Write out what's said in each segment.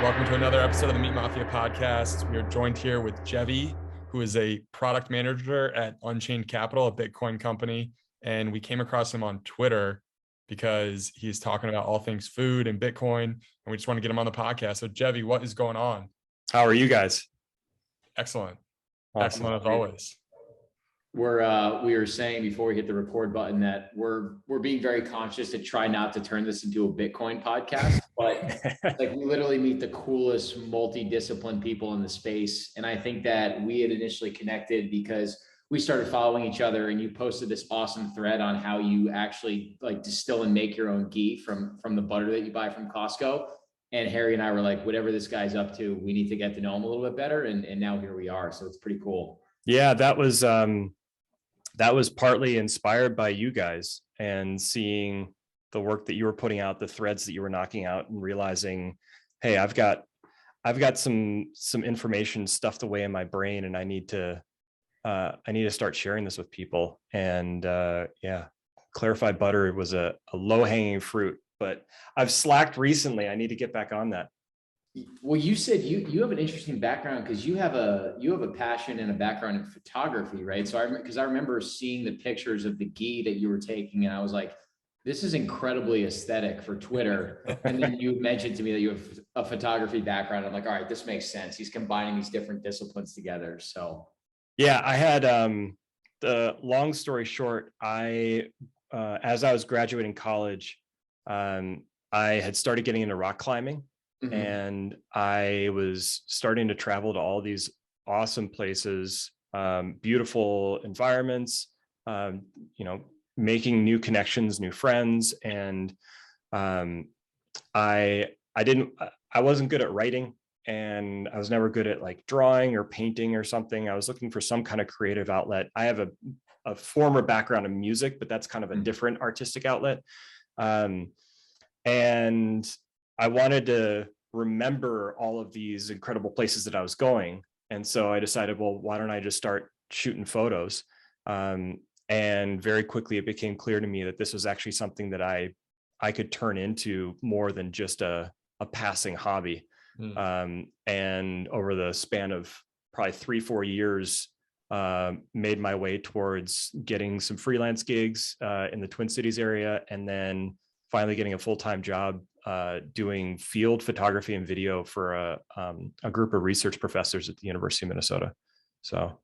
Welcome to another episode of the Meat Mafia podcast. We are joined here with Jevi, who is a product manager at Unchained Capital, a Bitcoin company. And we came across him on Twitter because he's talking about all things food and Bitcoin. And we just want to get him on the podcast. So Jevi, what is going on? How are you guys? Excellent. Awesome. Excellent as always. We were saying before we hit the record button that we're being very conscious to try not to turn this into a Bitcoin podcast, but like we literally meet the coolest multidisciplinary people in the space. And I think that we had initially connected because we started following each other and you posted this awesome thread on how you actually like distill and make your own ghee from the butter that you buy from Costco. And Harry and I were like, whatever this guy's up to, we need to get to know him a little bit better. And now here we are. So it's pretty cool. Yeah, that was partly inspired by you guys and seeing the work that you were putting out, the threads that you were knocking out, and realizing, hey, I've got some information stuffed away in my brain, and I need to start sharing this with people. And yeah, clarified butter was a low-hanging fruit, but I've slacked recently. I need to get back on that. Well, you said you have an interesting background because you have a passion and a background in photography, right? So I remember seeing the pictures of the ghee that you were taking, and I was like, this is incredibly aesthetic for Twitter. And then you mentioned to me that you have a photography background. I'm like, all right, this makes sense. He's combining these different disciplines together. So yeah, I had the long story short, as I was graduating college, I had started getting into rock climbing. Mm-hmm. And I was starting to travel to all these awesome places, beautiful environments, making new connections, new friends. And I wasn't good at writing, and I was never good at like drawing or painting or something. I was looking for some kind of creative outlet. I have a former background in music, but that's kind of a different artistic outlet. And I wanted to remember all of these incredible places that I was going. And so I decided, well, why don't I just start shooting photos? And very quickly, it became clear to me that this was actually something that I could turn into more than just a passing hobby. And over the span of probably 3-4 years, made my way towards getting some freelance gigs in the Twin Cities area, and then finally getting a full-time job doing field photography and video for a group of research professors at the University of Minnesota. So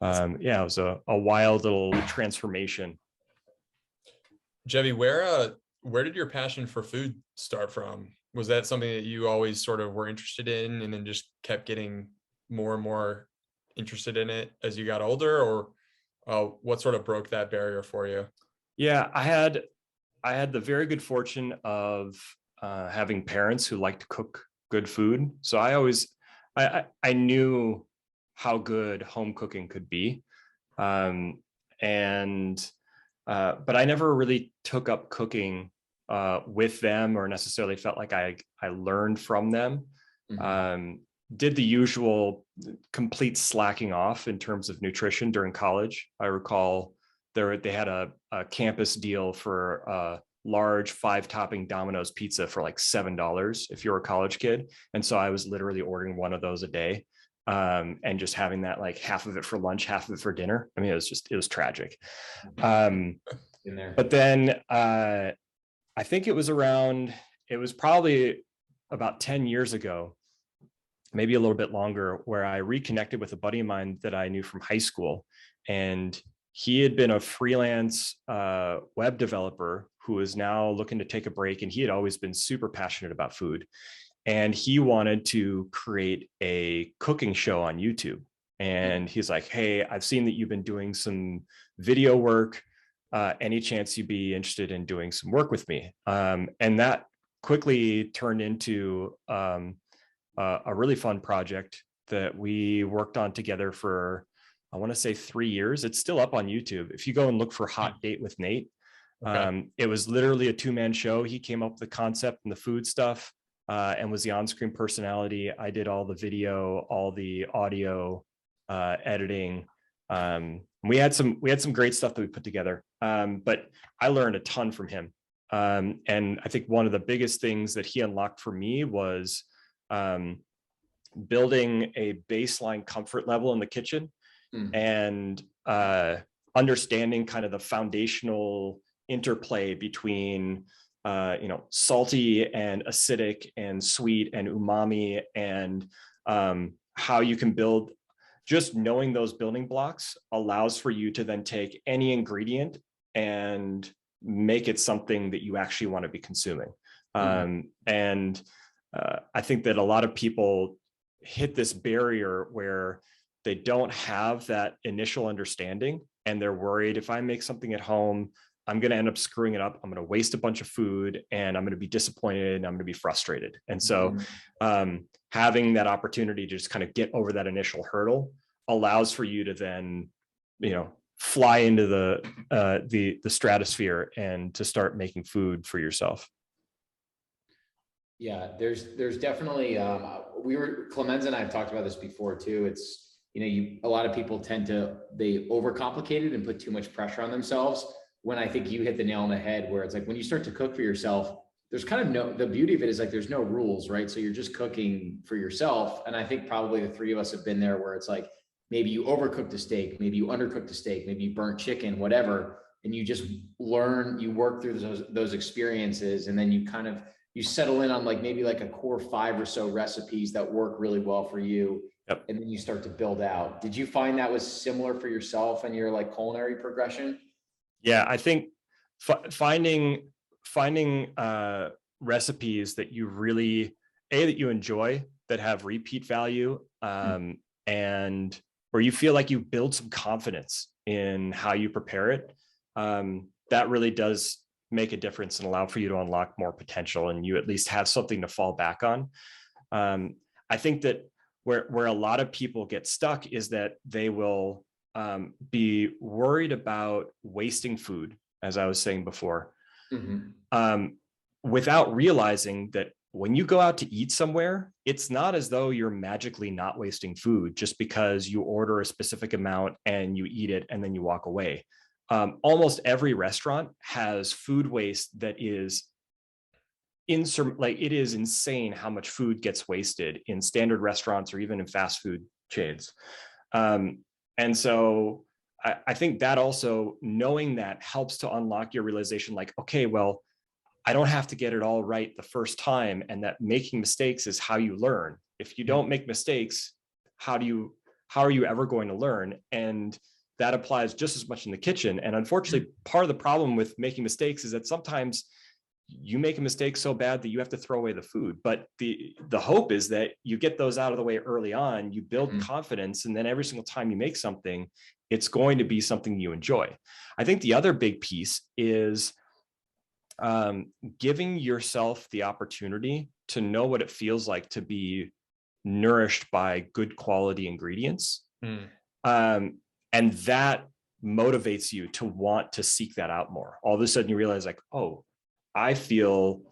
yeah, it was a wild little transformation. Jevi, where did your passion for food start from? Was that something that you always sort of were interested in and then just kept getting more and more interested in it as you got older, or what sort of broke that barrier for you? Yeah, I had the very good fortune of having parents who like to cook good food. So I knew how good home cooking could be. But I never really took up cooking with them or necessarily felt like I learned from them. Mm-hmm. Did the usual complete slacking off in terms of nutrition during college. I recall they had a campus deal for large 5-topping Domino's pizza for like $7 if you're a college kid. And so I was literally ordering one of those a day, and just having that, like half of it for lunch, half of it for dinner. I mean, it was tragic. But then I think it was probably about 10 years ago, maybe a little bit longer, where I reconnected with a buddy of mine that I knew from high school. And he had been a freelance web developer who is now looking to take a break. And he had always been super passionate about food. And he wanted to create a cooking show on YouTube. And he's like, hey, I've seen that you've been doing some video work. Any chance you'd be interested in doing some work with me? And that quickly turned into a really fun project that we worked on together for, I want to say 3 years. It's still up on YouTube. If you go and look for Hot Date with Nate, it was literally a 2-man show. He came up with the concept and the food stuff, and was the on-screen personality. I did all the video, all the audio, editing. We had some great stuff that we put together. But I learned a ton from him. And I think one of the biggest things that he unlocked for me was building a baseline comfort level in the kitchen and understanding kind of the foundational interplay between salty and acidic and sweet and umami, and how you can build. Just knowing those building blocks allows for you to then take any ingredient and make it something that you actually want to be consuming. And I think that a lot of people hit this barrier where they don't have that initial understanding, and they're worried, if I make something at home, I'm going to end up screwing it up. I'm going to waste a bunch of food, and I'm going to be disappointed, and I'm going to be frustrated. And so having that opportunity to just kind of get over that initial hurdle allows for you to then, fly into the stratosphere and to start making food for yourself. Yeah, there's definitely, Clemenza and I have talked about this before too. It's, a lot of people they overcomplicate it and put too much pressure on themselves, when I think you hit the nail on the head, where it's like, when you start to cook for yourself, there's kind of the beauty of it is like, there's no rules, right? So you're just cooking for yourself. And I think probably the three of us have been there, where it's like, maybe you overcooked a steak, maybe you undercooked a steak, maybe you burnt chicken, whatever. And you just learn, you work through those experiences. And then you settle in on maybe a core 5 or so recipes that work really well for you. Yep. And then you start to build out. Did you find that was similar for yourself and your culinary progression? Yeah, I think finding recipes that you really, that you enjoy, that have repeat value, and where you feel like you build some confidence in how you prepare it, that really does make a difference and allow for you to unlock more potential, and you at least have something to fall back on. I think that where a lot of people get stuck is that they will be worried about wasting food, as I was saying before, without realizing that when you go out to eat somewhere, it's not as though you're magically not wasting food just because you order a specific amount and you eat it and then you walk away. Almost every restaurant has food waste that is it is insane how much food gets wasted in standard restaurants or even in fast food chains. And so I think that also, knowing that, helps to unlock your realization, okay, well, I don't have to get it all right the first time, and that making mistakes is how you learn. If you don't make mistakes, how are you ever going to learn? And that applies just as much in the kitchen. And unfortunately, part of the problem with making mistakes is that sometimes you make a mistake so bad that you have to throw away the food. But the hope is that you get those out of the way early on, you build confidence, and then every single time you make something, it's going to be something you enjoy. I think the other big piece is giving yourself the opportunity to know what it feels like to be nourished by good quality ingredients. And that motivates you to want to seek that out more. All of a sudden you realize oh, I feel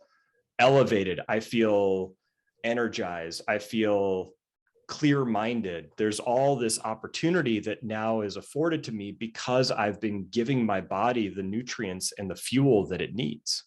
elevated. I feel energized. I feel clear-minded. There's all this opportunity that now is afforded to me because I've been giving my body the nutrients and the fuel that it needs.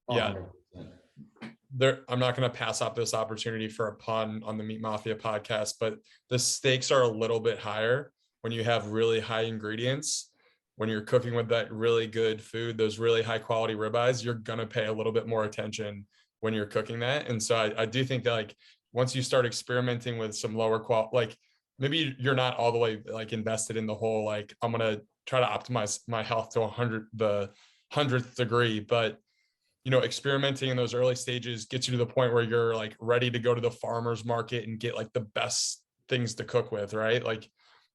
Yeah. I'm not going to pass up this opportunity for a pun on the Meat Mafia podcast, but the stakes are a little bit higher when you have really high ingredients. When you're cooking with that really good food, those really high quality ribeyes, you're going to pay a little bit more attention when you're cooking that. And so I do think that once you start experimenting with some lower quality, maybe you're not all the way invested in the whole, I'm going to try to optimize my health to the 100th degree, but experimenting in those early stages gets you to the point where you're ready to go to the farmer's market and get the best things to cook with, right?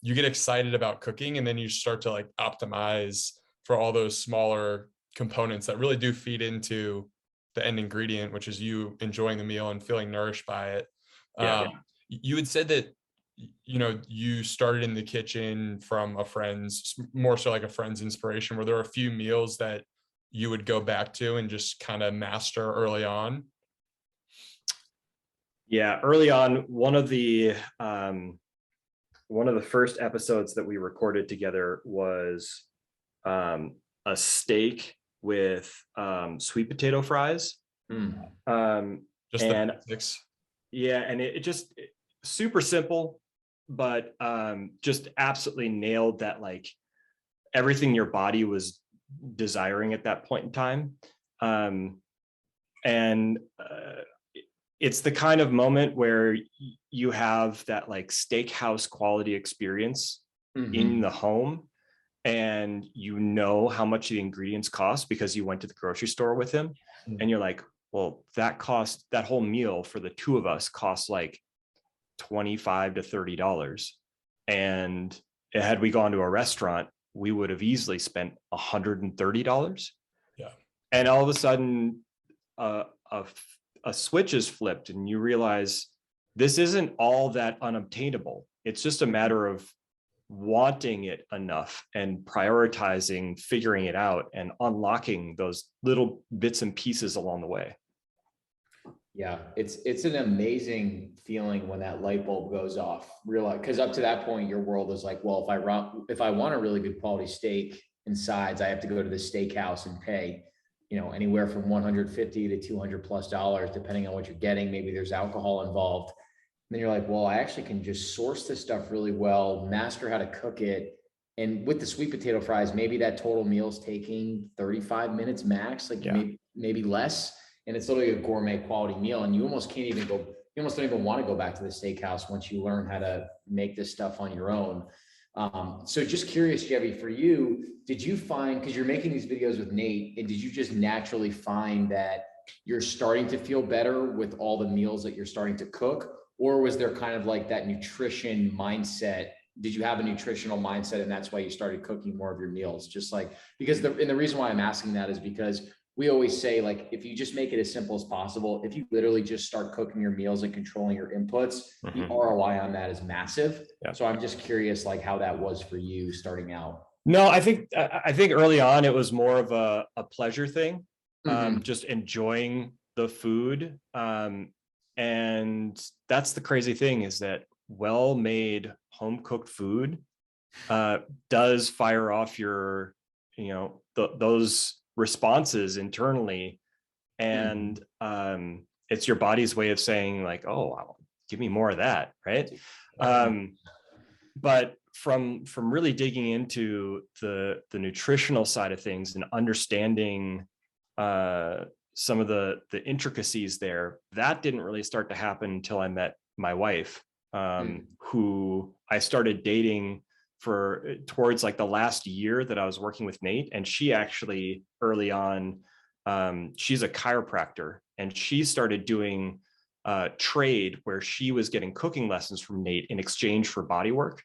You get excited about cooking, and then you start to optimize for all those smaller components that really do feed into the end ingredient, which is you enjoying the meal and feeling nourished by it. You had said that, you started in the kitchen from more so a friend's inspiration. Were there a few meals that you would go back to and just kind of master early on? Yeah, early on, one of the first episodes that we recorded together was a steak with sweet potato fries. Just the basics. Yeah, and it just super simple, but just absolutely nailed that, like everything your body was desiring at that point in time. And it's the kind of moment where you have that like steakhouse quality experience in the home, and you know how much the ingredients cost because you went to the grocery store with him, and you're like, well, that whole meal for the two of us costs like $25 to $30. And had we gone to a restaurant, we would have easily spent $130. Yeah. And all of a sudden, a switch is flipped, and you realize this isn't all that unobtainable. It's just a matter of wanting it enough and prioritizing, figuring it out, and unlocking those little bits and pieces along the way. Yeah, it's an amazing feeling when that light bulb goes off. Realize, because up to that point, your world is like, well, if I want a really good quality steak and sides, I have to go to the steakhouse and pay, anywhere from $150 to $200+ depending on what you're getting. Maybe there's alcohol involved. And then you're like, well, I actually can just source this stuff really well, master how to cook it. And with the sweet potato fries, maybe that total meal is taking 35 minutes max, like maybe less. And it's literally a gourmet quality meal. And you almost don't even want to go back to the steakhouse once you learn how to make this stuff on your own. So just curious, Jevi, for you, did you find, because you're making these videos with Nate, and did you just naturally find that you're starting to feel better with all the meals that you're starting to cook? Or was there kind of like that nutrition mindset? Did you have a nutritional mindset and that's why you started cooking more of your meals? Just like, because the reason why I'm asking that is because we always say, like, if you just make it as simple as possible, if you literally just start cooking your meals and controlling your inputs, the ROI on that is massive. Yeah. So I'm just curious, like, how that was for you starting out. No, I think early on it was more of a pleasure thing, just enjoying the food. And that's the crazy thing, is that well-made home cooked food does fire off your, those responses internally. And it's your body's way of saying, like, oh, give me more of that, right? But from really digging into the nutritional side of things and understanding some of the intricacies there, that didn't really start to happen until I met my wife, who I started dating towards like the last year that I was working with Nate. And she actually early on, she's a chiropractor, and she started doing trade where she was getting cooking lessons from Nate in exchange for body work.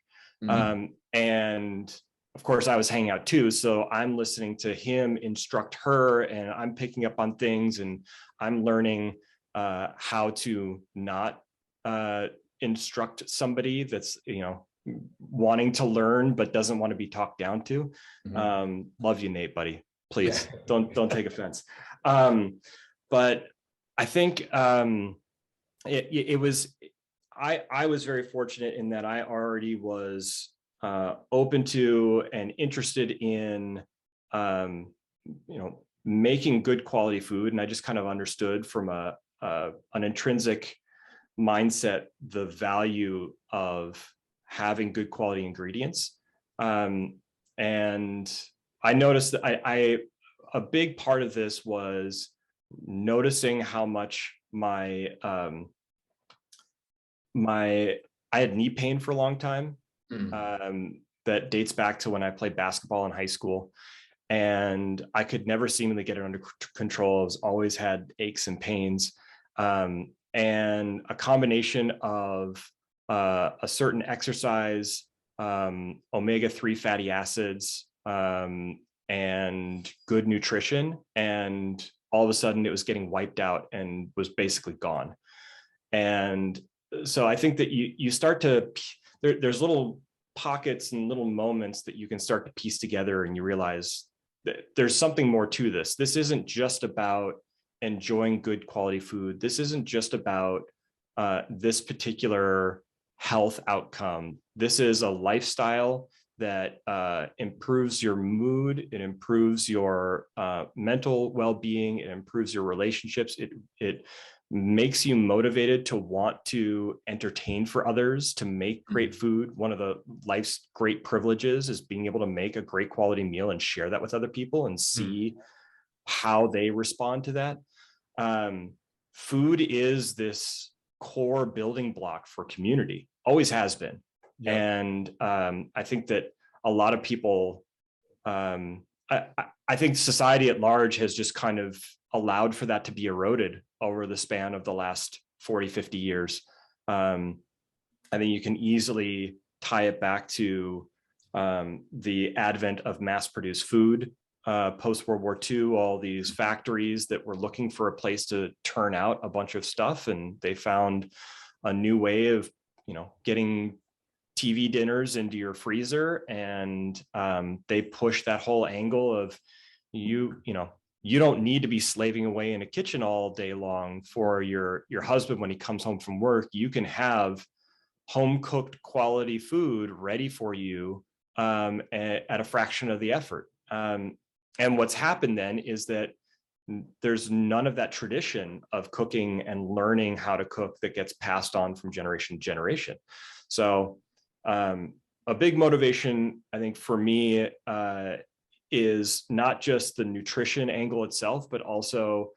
And of course I was hanging out too. So I'm listening to him instruct her, and I'm picking up on things, and I'm learning how to not instruct somebody that's, wanting to learn, but doesn't want to be talked down to. Love you, Nate, buddy. Please don't take offense. But I think it was, I was very fortunate in that I already was open to and interested in, making good quality food. And I just kind of understood from an intrinsic mindset the value of having good quality ingredients. And I noticed that a big part of this was noticing how much I had knee pain for a long time. That dates back to when I played basketball in high school, and I could never seemingly get it under control. I was always had aches and pains, and a combination of a certain exercise, omega-3 fatty acids, and good nutrition, and all of a sudden it was getting wiped out and was basically gone. And so I think that you start to, there's little pockets and little moments that you can start to piece together, and you realize that there's something more to this. This isn't just about enjoying good quality food. This isn't just about this particular health outcome. This is a lifestyle that improves your mood. It improves your mental well-being. It improves your relationships. It makes you motivated to want to entertain for others, to make great food. One of the life's great privileges is being able to make a great quality meal and share that with other people and see how they respond to that. Food is this core building block for community, always has been. Yeah. And I think that a lot of people, I think society at large has just kind of allowed for that to be eroded over the span of the last 40, 50 years. I think you can easily tie it back to the advent of mass-produced food post-World War II, all these factories that were looking for a place to turn out a bunch of stuff, and they found a new way of, getting TV dinners into your freezer, and they push that whole angle of you don't need to be slaving away in a kitchen all day long for your husband when he comes home from work. You can have home cooked quality food ready for you at a fraction of the effort. And what's happened then is that there's none of that tradition of cooking and learning how to cook that gets passed on from generation to generation. So a big motivation, I think, for me is not just the nutrition angle itself, but also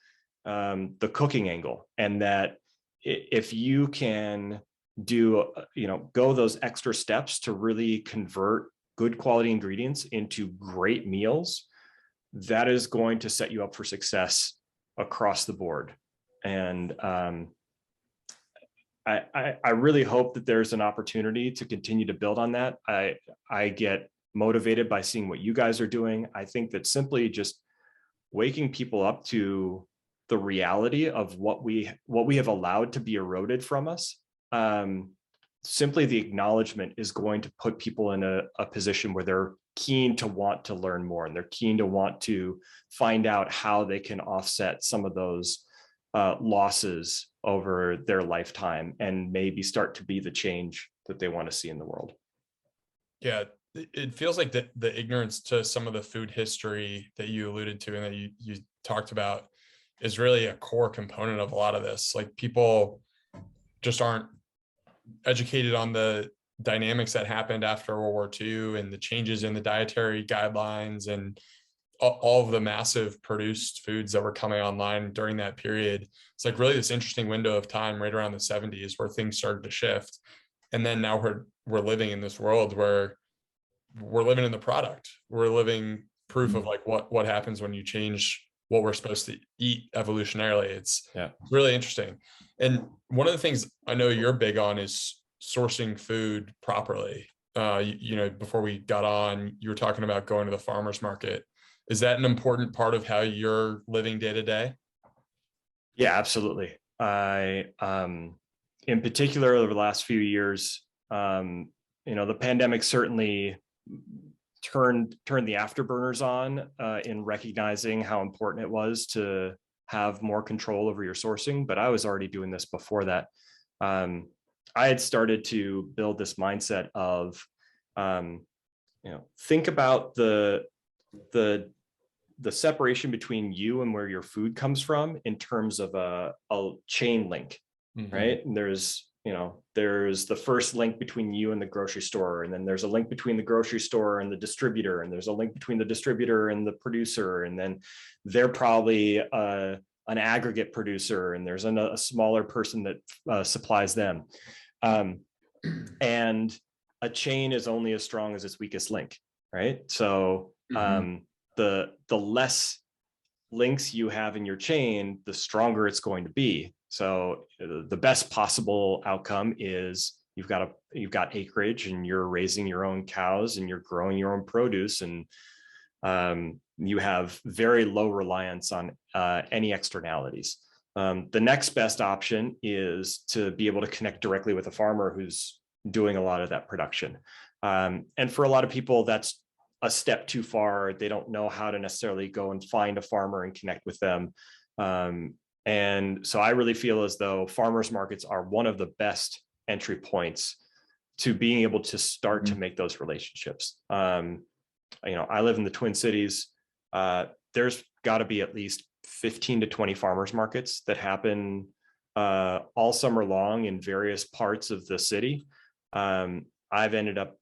the cooking angle. And that if you can go those extra steps to really convert good quality ingredients into great meals, that is going to set you up for success across the board. And I really hope that there's an opportunity to continue to build on that. I get motivated by seeing what you guys are doing. I think that simply just waking people up to the reality of what we have allowed to be eroded from us, simply the acknowledgement is going to put people in a position where they're keen to want to learn more, and they're keen to want to find out how they can offset some of those losses over their lifetime and maybe start to be the change that they want to see in the world. Yeah, it feels like the ignorance to some of the food history that you alluded to and that you talked about is really a core component of a lot of this. Like, people just aren't educated on the dynamics that happened after World War II and the changes in the dietary guidelines and all of the massive produced foods that were coming online during that period. It's like really this interesting window of time right around the 70s where things started to shift. And then now we're living in this world where we're living in the product. We're living proof of like what happens when you change what we're supposed to eat evolutionarily. It's really interesting. And one of the things I know you're big on is sourcing food properly. Before we got on, you were talking about going to the farmer's market. Is that an important part of how you're living day to day? Yeah, absolutely. I, in particular, over the last few years, the pandemic certainly turned the afterburners on in recognizing how important it was to have more control over your sourcing. But I was already doing this before that. I had started to build this mindset of, think about the separation between you and where your food comes from in terms of a chain link, right? And there's the first link between you and the grocery store, and then there's a link between the grocery store and the distributor, and there's a link between the distributor and the producer, and then they're probably an aggregate producer, and there's a smaller person that supplies them. And a chain is only as strong as its weakest link, right? So the less links you have in your chain, the stronger it's going to be. So the best possible outcome is you've got acreage and you're raising your own cows and you're growing your own produce, and you have very low reliance on any externalities. The next best option is to be able to connect directly with a farmer who's doing a lot of that production. And for a lot of people, that's a step too far. They don't know how to necessarily go and find a farmer and connect with them. And so I really feel as though farmers markets are one of the best entry points to being able to start to make those relationships. I live in the Twin Cities. There's got to be at least 15 to 20 farmers markets that happen all summer long in various parts of the city. I've ended up,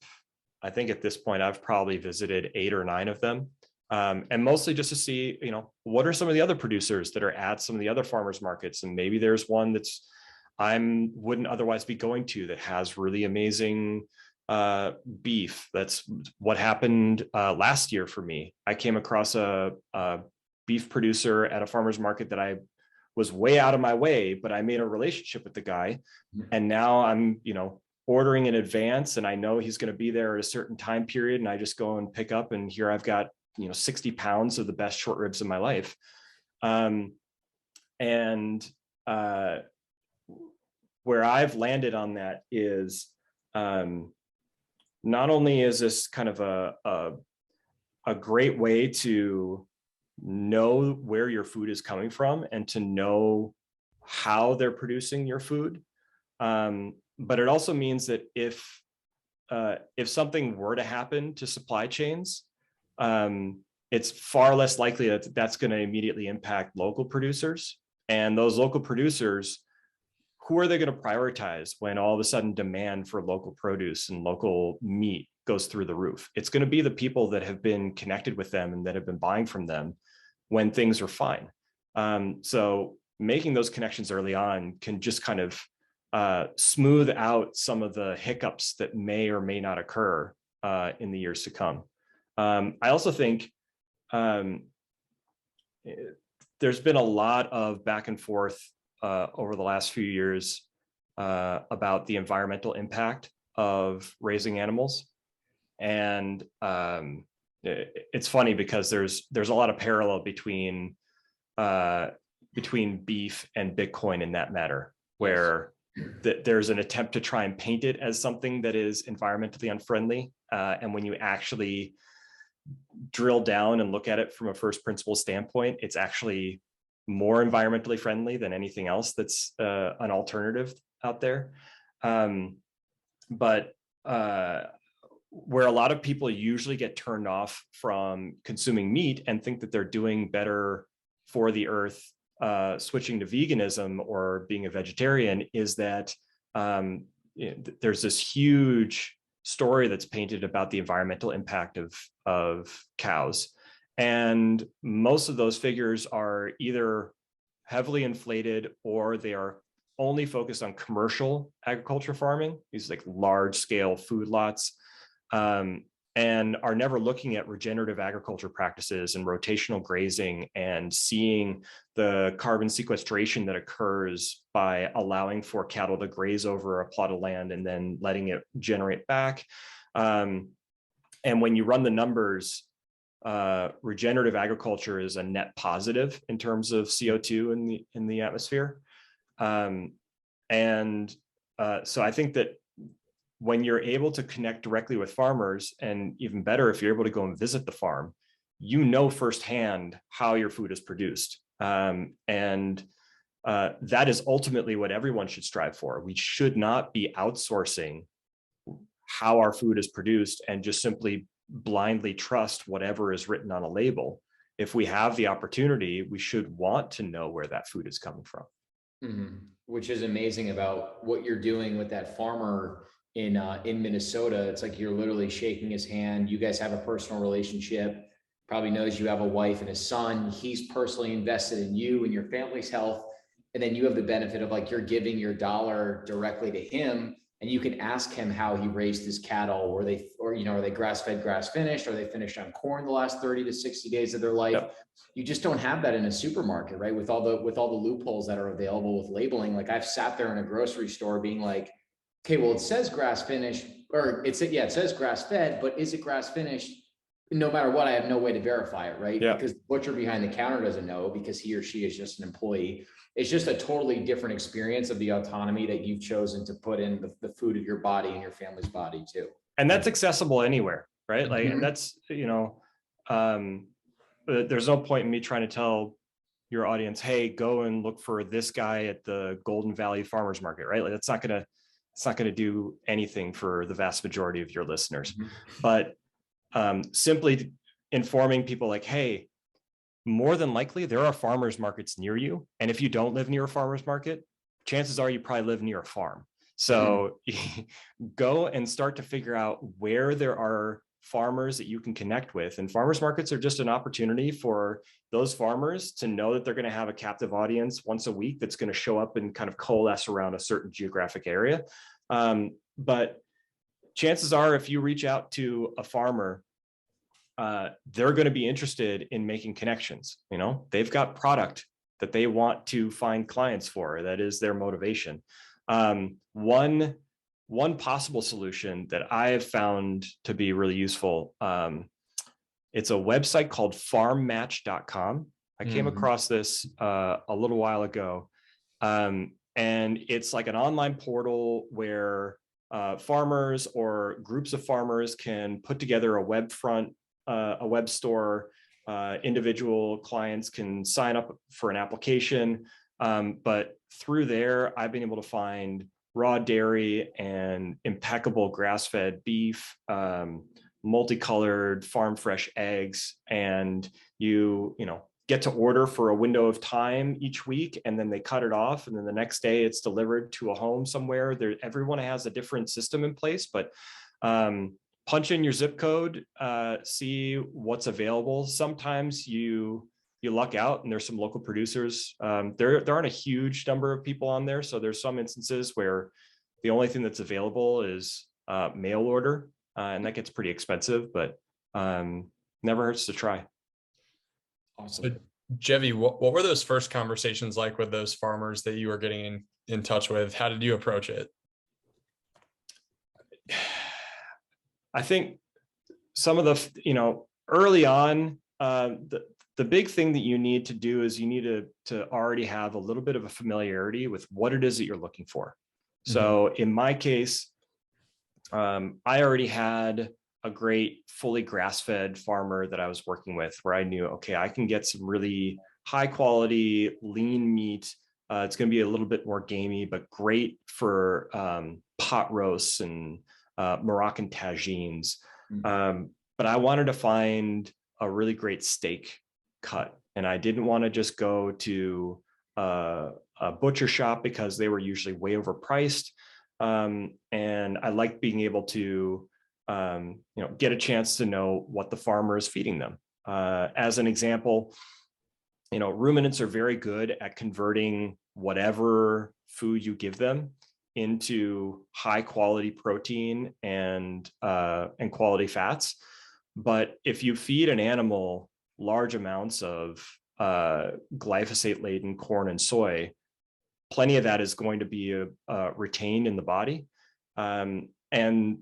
I think at this point, I've probably visited 8 or 9 of them. And mostly just to see, what are some of the other producers that are at some of the other farmers markets? And maybe there's one that's wouldn't otherwise be going to that has really amazing beef. That's what happened last year for me. I came across a beef producer at a farmer's market that I was way out of my way, but I made a relationship with the guy. And now I'm, ordering in advance, and I know he's going to be there at a certain time period, and I just go and pick up, and here I've got 60 pounds of the best short ribs in my life. Where I've landed on that is not only is this kind of a great way to know where your food is coming from and to know how they're producing your food, but it also means that if something were to happen to supply chains, it's far less likely that that's going to immediately impact local producers. And those local producers, who are they going to prioritize when all of a sudden demand for local produce and local meat goes through the roof? It's going to be the people that have been connected with them and that have been buying from them when things are fine. So making those connections early on can just kind of smooth out some of the hiccups that may or may not occur in the years to come. I also think there's been a lot of back and forth over the last few years about the environmental impact of raising animals. And it's funny because there's a lot of parallel between beef and Bitcoin in that matter, where there's an attempt to try and paint it as something that is environmentally unfriendly. And when you actually drill down and look at it from a first principle standpoint, it's actually more environmentally friendly than anything else that's an alternative out there. But where a lot of people usually get turned off from consuming meat and think that they're doing better for the earth switching to veganism or being a vegetarian is that there's this huge story that's painted about the environmental impact of cows. And most of those figures are either heavily inflated or they are only focused on commercial agriculture farming, these like large scale food lots, and are never looking at regenerative agriculture practices and rotational grazing and seeing the carbon sequestration that occurs by allowing for cattle to graze over a plot of land and then letting it generate back. And when you run the numbers, regenerative agriculture is a net positive in terms of CO2 in the atmosphere. So I think that when you're able to connect directly with farmers, and even better, if you're able to go and visit the farm, firsthand how your food is produced. That is ultimately what everyone should strive for. We should not be outsourcing how our food is produced and just simply blindly trust whatever is written on a label. If we have the opportunity, we should want to know where that food is coming from. Mm-hmm. Which is amazing about what you're doing with that farmer in Minnesota. It's like you're literally shaking his hand. You guys have a personal relationship. Probably knows you have a wife and a son. He's personally invested in you and your family's health. And then you have the benefit of like you're giving your dollar directly to him, and you can ask him how he raised his cattle. Are they grass-fed, grass-finished? Are they finished on corn the last 30 to 60 days of their life? Yep. You just don't have that in a supermarket, right? With all the loopholes that are available with labeling. Like I've sat there in a grocery store being like, okay, well, it says grass-finished, or it says grass-fed, but is it grass-finished? No matter what, I have no way to verify it, right? Yeah. Because the butcher behind the counter doesn't know, because he or she is just an employee. It's just a totally different experience of the autonomy that you've chosen to put in the food of your body and your family's body too. And that's accessible anywhere, right? Like, and that's, there's no point in me trying to tell your audience, hey, go and look for this guy at the Golden Valley Farmers Market, right? Like it's not going to do anything for the vast majority of your listeners. But simply informing people like, hey, more than likely there are farmers markets near you. And if you don't live near a farmers market, chances are you probably live near a farm. So go and start to figure out where there are farmers that you can connect with. And farmers markets are just an opportunity for those farmers to know that they're going to have a captive audience once a week that's going to show up and kind of coalesce around a certain geographic area. But chances are, if you reach out to a farmer, they're going to be interested in making connections. You know, they've got product that they want to find clients for. That is their motivation. One possible solution that I have found to be really useful, it's a website called farmmatch.com. I came across this a little while ago, and it's like an online portal where farmers or groups of farmers can put together a web store. Individual clients can sign up for an application, but through there, I've been able to find raw dairy and impeccable grass-fed beef, multicolored farm fresh eggs, and you get to order for a window of time each week, and then they cut it off, and then the next day it's delivered to a home somewhere. Everyone has a different system in place, but punch in your zip code, see what's available. Sometimes you luck out and there's some local producers. There aren't a huge number of people on there. So there's some instances where the only thing that's available is mail order, and that gets pretty expensive, but never hurts to try. Awesome. So, Jevi, what were those first conversations like with those farmers that you were getting in touch with? How did you approach it? I think some of the, early on, the big thing that you need to do is you need to already have a little bit of a familiarity with what it is that you're looking for. So in my case, I already had a great fully grass-fed farmer that I was working with, where I knew, okay, I can get some really high quality lean meat. It's going to be a little bit more gamey, but great for pot roasts and Moroccan tagines. But I wanted to find a really great steak cut, and I didn't want to just go to a butcher shop because they were usually way overpriced. And I liked being able to get a chance to know what the farmer is feeding them. As an example, ruminants are very good at converting whatever food you give them into high quality protein and quality fats. But if you feed an animal large amounts of glyphosate laden corn and soy, plenty of that is going to be retained in the body. And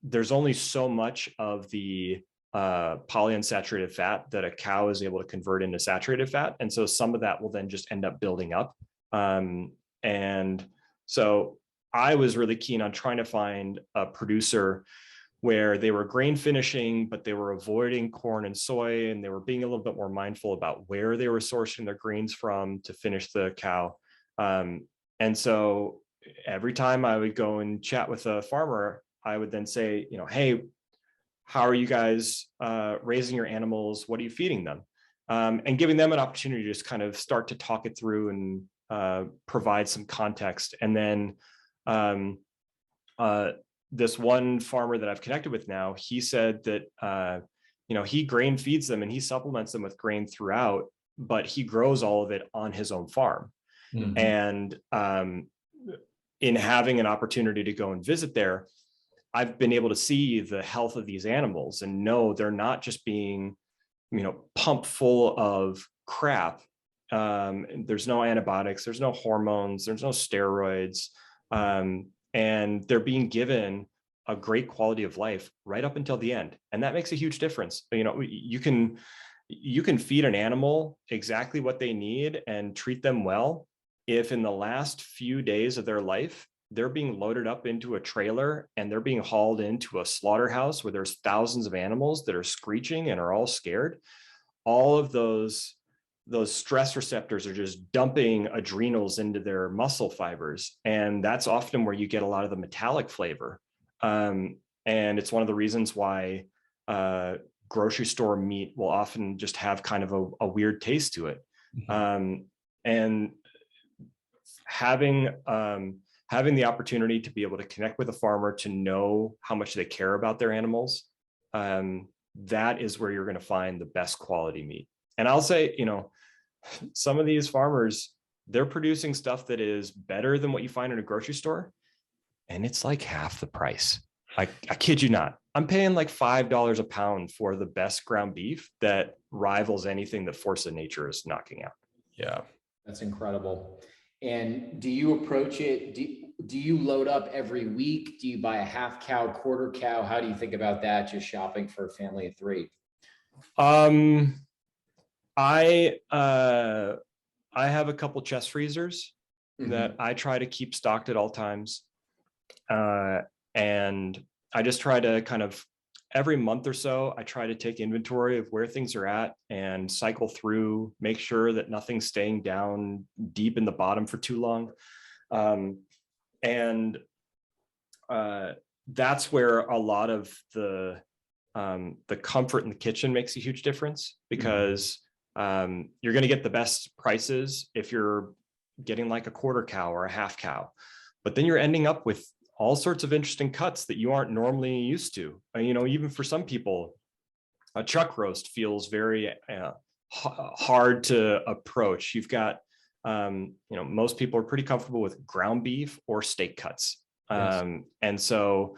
there's only so much of the polyunsaturated fat that a cow is able to convert into saturated fat. And so some of that will then just end up building up. And so I was really keen on trying to find a producer where they were grain finishing, but they were avoiding corn and soy, and they were being a little bit more mindful about where they were sourcing their grains from to finish the cow. And so every time I would go and chat with a farmer, I would then say, hey, how are you guys raising your animals? What are you feeding them? And giving them an opportunity to just kind of start to talk it through and provide some context. And then this one farmer that I've connected with now, he said that, he grain feeds them and he supplements them with grain throughout, but he grows all of it on his own farm. And in having an opportunity to go and visit there, I've been able to see the health of these animals and know they're not just being, pumped full of crap. There's no antibiotics, there's no hormones, there's no steroids. And they're being given a great quality of life right up until the end. And that makes a huge difference. You can feed an animal exactly what they need and treat them well if in the last few days of their life, they're being loaded up into a trailer and they're being hauled into a slaughterhouse where there's thousands of animals that are screeching and are all scared. All of those stress receptors are just dumping adrenals into their muscle fibers. And that's often where you get a lot of the metallic flavor. And it's one of the reasons why grocery store meat will often just have kind of a weird taste to it. And having the opportunity to be able to connect with a farmer, to know how much they care about their animals, that is where you're going to find the best quality meat. And I'll say, some of these farmers, they're producing stuff that is better than what you find in a grocery store, and it's like half the price. I kid you not. I'm paying like $5 a pound for the best ground beef that rivals anything that Force of Nature is knocking out. Yeah. That's incredible. And do you approach it? Do you load up every week? Do you buy a half cow, quarter cow? How do you think about that? Just shopping for a family of 3? I have a couple chest freezers that I try to keep stocked at all times. And I just try to kind of every month or so, I try to take inventory of where things are at and cycle through, make sure that nothing's staying down deep in the bottom for too long. That's where a lot of the comfort in the kitchen makes a huge difference, because you're going to get the best prices if you're getting like a quarter cow or a half cow, but then you're ending up with all sorts of interesting cuts that you aren't normally used to. Even for some people, a chuck roast feels very hard to approach. You've got, most people are pretty comfortable with ground beef or steak cuts. Yes. And so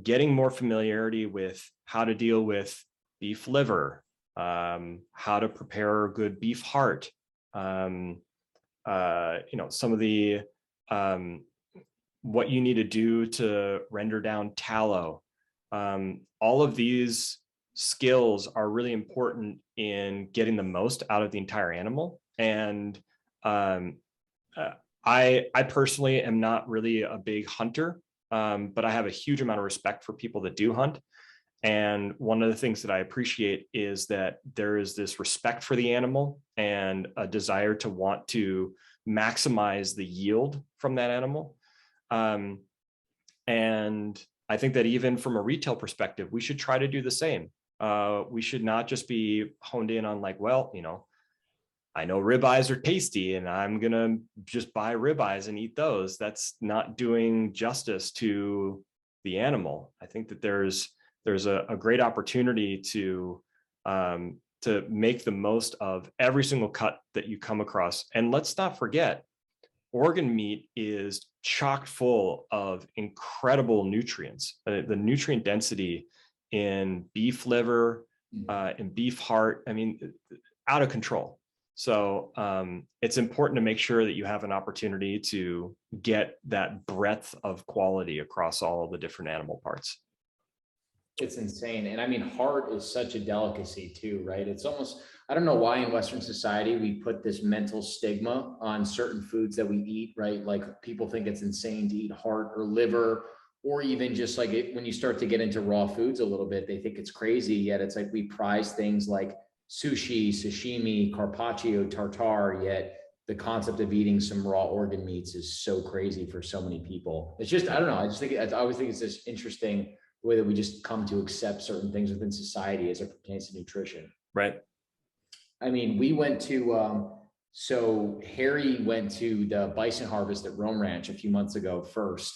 getting more familiarity with how to deal with beef liver, how to prepare a good beef heart, some of the, what you need to do to render down tallow. All of these skills are really important in getting the most out of the entire animal. And I personally am not really a big hunter, but I have a huge amount of respect for people that do hunt. And one of the things that I appreciate is that there is this respect for the animal and a desire to want to maximize the yield from that animal. And I think that even from a retail perspective, we should try to do the same. We should not just be honed in on like, well, I know ribeyes are tasty and I'm going to just buy ribeyes and eat those. That's not doing justice to the animal. I think that there's a great opportunity to make the most of every single cut that you come across. And let's not forget, organ meat is chock full of incredible nutrients. The nutrient density in beef liver, in beef heart, out of control. So it's important to make sure that you have an opportunity to get that breadth of quality across all the different animal parts. It's insane. And heart is such a delicacy too, right? It's almost, I don't know why in Western society we put this mental stigma on certain foods that we eat, right? Like people think it's insane to eat heart or liver, or even just like when you start to get into raw foods a little bit, they think it's crazy. Yet it's like we prize things like sushi, sashimi, carpaccio, tartare, yet the concept of eating some raw organ meats is so crazy for so many people. It's just, I don't know. I always think it's just interesting the way that we just come to accept certain things within society as it pertains to nutrition. Right. We went to, so Harry went to the bison harvest at Rome Ranch a few months ago first.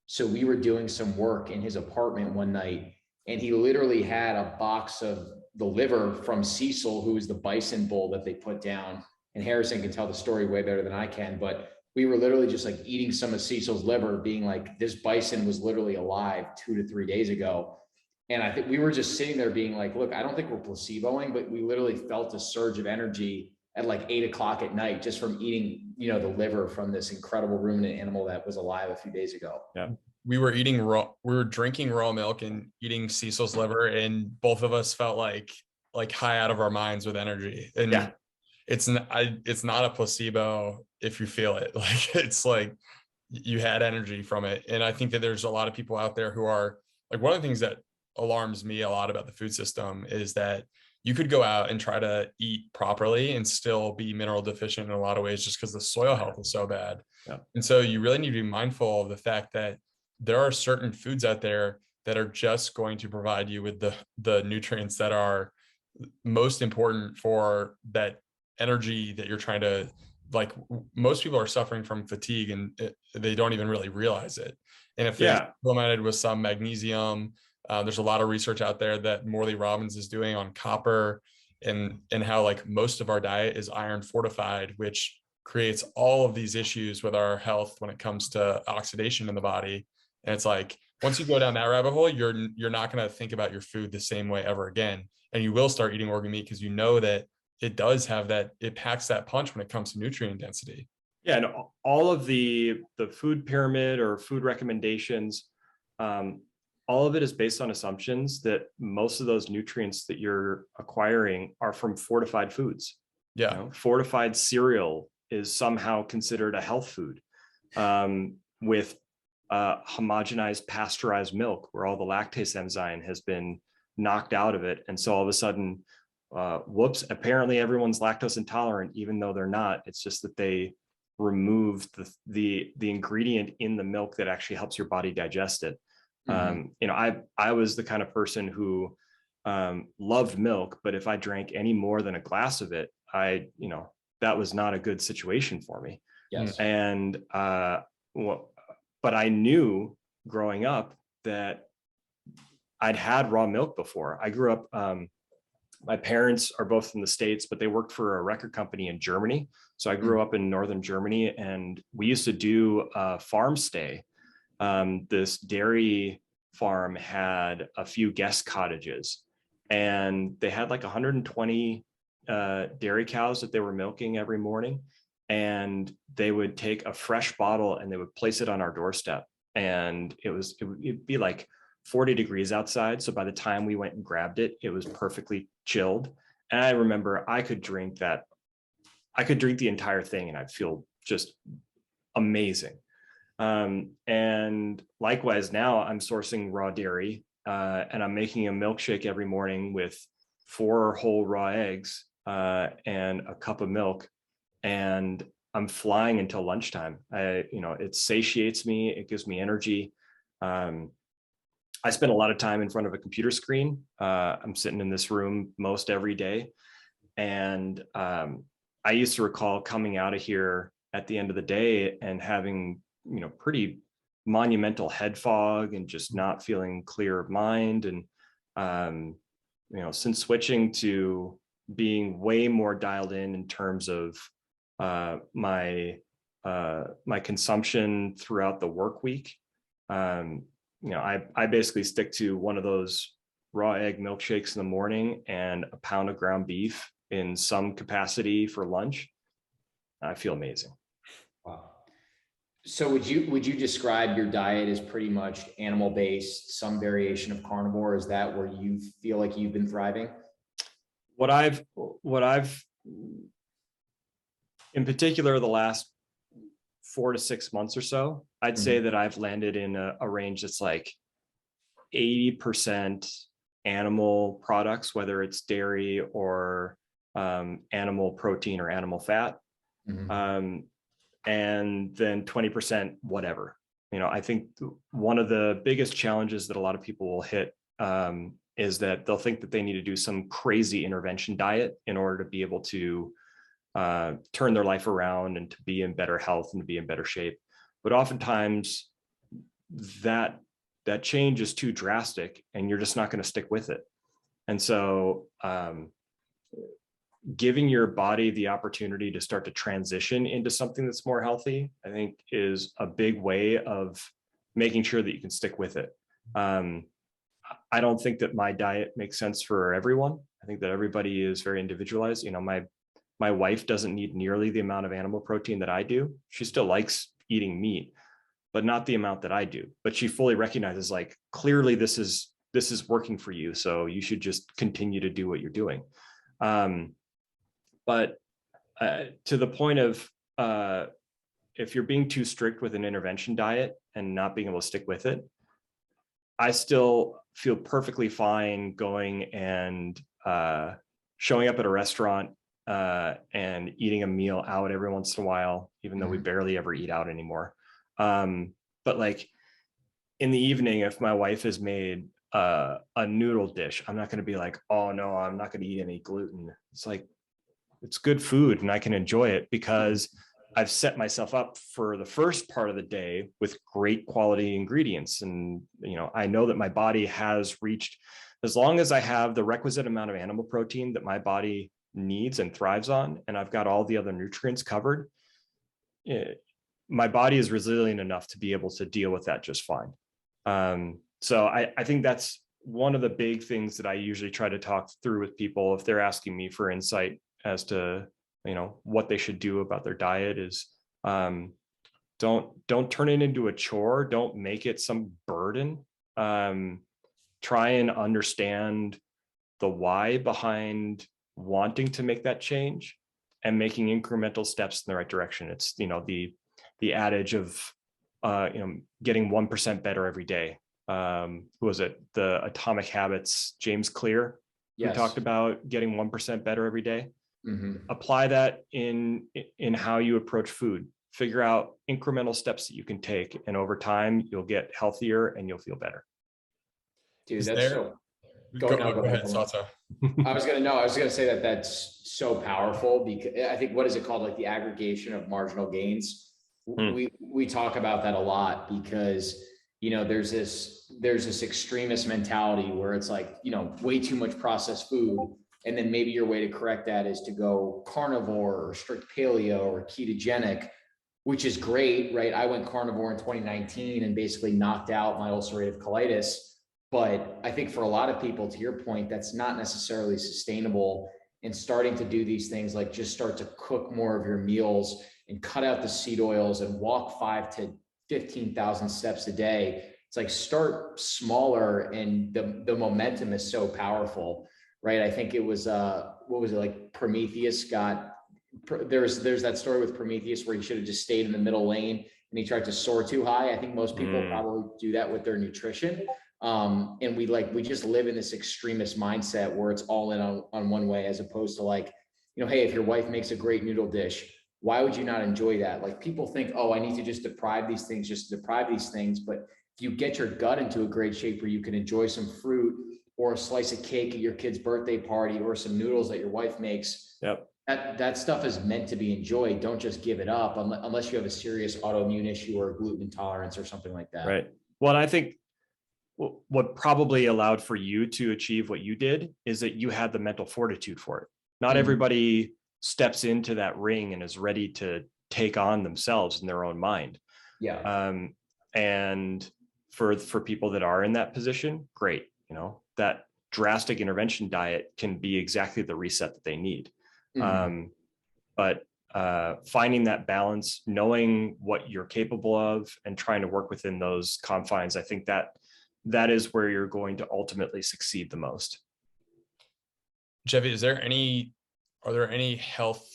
So we were doing some work in his apartment one night, and he literally had a box of the liver from Cecil, who was the bison bull that they put down. And Harrison can tell the story way better than I can, but we were literally just like eating some of Cecil's liver, being like, this bison was literally alive 2 to 3 days ago. And I think we were just sitting there being like, look, I don't think we're placeboing, but we literally felt a surge of energy at like 8 o'clock at night, just from eating, the liver from this incredible ruminant animal that was alive a few days ago. Yeah. We were drinking raw milk and eating Cecil's liver, and both of us felt like high out of our minds with energy. And yeah, it's not a placebo if you feel it. Like, it's like you had energy from it. And I think that there's a lot of people out there who are like, one of the things that alarms me a lot about the food system is that you could go out and try to eat properly and still be mineral deficient in a lot of ways, just because the soil health is so bad. Yeah. And so you really need to be mindful of the fact that there are certain foods out there that are just going to provide you with the nutrients that are most important for that energy that you're trying to like most people are suffering from fatigue and they don't even really realize it. And if they're supplemented with some magnesium, there's a lot of research out there that Morley Robbins is doing on copper and how like most of our diet is iron fortified, which creates all of these issues with our health when it comes to oxidation in the body. And it's like, once you go down that rabbit hole, you're not going to think about your food the same way ever again. And you will start eating organ meat because you know that it does have that, it packs that punch when it comes to nutrient density. Yeah, and all of the food pyramid or food recommendations, all of it is based on assumptions that most of those nutrients that you're acquiring are from fortified foods. Yeah. You know, fortified cereal is somehow considered a health food, with homogenized pasteurized milk where all the lactase enzyme has been knocked out of it. And so all of a sudden, whoops, apparently everyone's lactose intolerant, even though they're not. It's just that they removed the ingredient in the milk that actually helps your body digest it. You know, I was the kind of person who loved milk, but if I drank any more than a glass of it, you know, that was not a good situation for me. Yes. And but I knew growing up that I'd had raw milk before. I grew up, my parents are both in the States, but they worked for a record company in Germany. So I grew up in northern Germany, and we used to do a farm stay. This dairy farm had a few guest cottages, and they had like 120 dairy cows that they were milking every morning. And they would take a fresh bottle and they would place it on our doorstep. And it'd be like 40 degrees outside. So by the time we went and grabbed it, it was perfectly chilled. And I remember I could drink the entire thing and I'd feel just amazing. And likewise, now I'm sourcing raw dairy, and I'm making a milkshake every morning with 4 whole raw eggs, and a cup of milk. And I'm flying until lunchtime. You know, it satiates me. It gives me energy. I spend a lot of time in front of a computer screen. I'm sitting in this room most every day. And I used to recall coming out of here at the end of the day and having, you know, pretty monumental head fog and just not feeling clear of mind. And, you know, since switching to being way more dialed in terms of my consumption throughout the work week, you know, I basically stick to one of those raw egg milkshakes in the morning and a pound of ground beef in some capacity for lunch. I feel amazing. Wow. So would you describe your diet as pretty much animal based, some variation of carnivore? Is that where you feel like you've been thriving? What I've in particular, the last 4 to 6 months or so, I'd say that I've landed in a range that's like 80% animal products, whether it's dairy or animal protein or animal fat, and then 20% whatever. You know, I think one of the biggest challenges that a lot of people will hit is that they'll think that they need to do some crazy intervention diet in order to be able to turn their life around and to be in better health and to be in better shape. But oftentimes that change is too drastic and you're just not going to stick with it. And so giving your body the opportunity to start to transition into something that's more healthy, I think is a big way of making sure that you can stick with it. I don't think that my diet makes sense for everyone. I think that everybody is very individualized. You know, my wife doesn't need nearly the amount of animal protein that I do. She still likes eating meat, but not the amount that I do. But she fully recognizes, like, clearly this is working for you. So you should just continue to do what you're doing. But to the point of if you're being too strict with an intervention diet and not being able to stick with it, I still feel perfectly fine going and showing up at a restaurant and eating a meal out every once in a while, even though we barely ever eat out anymore. But like in the evening, if my wife has made a noodle dish, I'm not going to be like, oh no, I'm not going to eat any gluten. It's like, it's good food and I can enjoy it because I've set myself up for the first part of the day with great quality ingredients. And, I know that my body has reached, as long as I have the requisite amount of animal protein that my body needs and thrives on, and I've got all the other nutrients covered, my body is resilient enough to be able to deal with that just fine. So I think that's one of the big things that I usually try to talk through with people if they're asking me for insight as to, what they should do about their diet is, don't turn it into a chore. Don't make it some burden. Try and understand the why behind wanting to make that change and making incremental steps in the right direction. It's, the adage of, getting 1% better every day. Who was it? The Atomic Habits, James Clear, who talked about getting 1% better every day. Apply that in how you approach food. Figure out incremental steps that you can take, and over time you'll get healthier and you'll feel better. Dude, go ahead, Salsa. I was gonna say that's so powerful, because I think, what is it called? Like the aggregation of marginal gains. We talk about that a lot because, there's this extremist mentality where it's like, way too much processed food. And then maybe your way to correct that is to go carnivore or strict paleo or ketogenic, which is great, right? I went carnivore in 2019 and basically knocked out my ulcerative colitis. But I think for a lot of people, to your point, that's not necessarily sustainable. And starting to do these things, like just start to cook more of your meals and cut out the seed oils and walk 5,000 to 15,000 steps a day. It's like, start smaller, and the momentum is so powerful, right? I think it was, what was it, like Prometheus there's that story with Prometheus where he should have just stayed in the middle lane and he tried to soar too high. I think most people probably do that with their nutrition. And we just live in this extremist mindset where it's all in on one way, as opposed to like, hey, if your wife makes a great noodle dish, why would you not enjoy that? Like, people think, oh, I need to just deprive these things. But if you get your gut into a great shape where you can enjoy some fruit or a slice of cake at your kid's birthday party or some noodles that your wife makes, that stuff is meant to be enjoyed. Don't just give it up unless you have a serious autoimmune issue or gluten intolerance or something like that. Right. Well, I think what probably allowed for you to achieve what you did is that you had the mental fortitude for it. Not everybody steps into that ring and is ready to take on themselves in their own mind. And for people that are in that position, great. That drastic intervention diet can be exactly the reset that they need. But finding that balance, knowing what you're capable of and trying to work within those confines, I think that is where you're going to ultimately succeed the most. Jevi, are there any health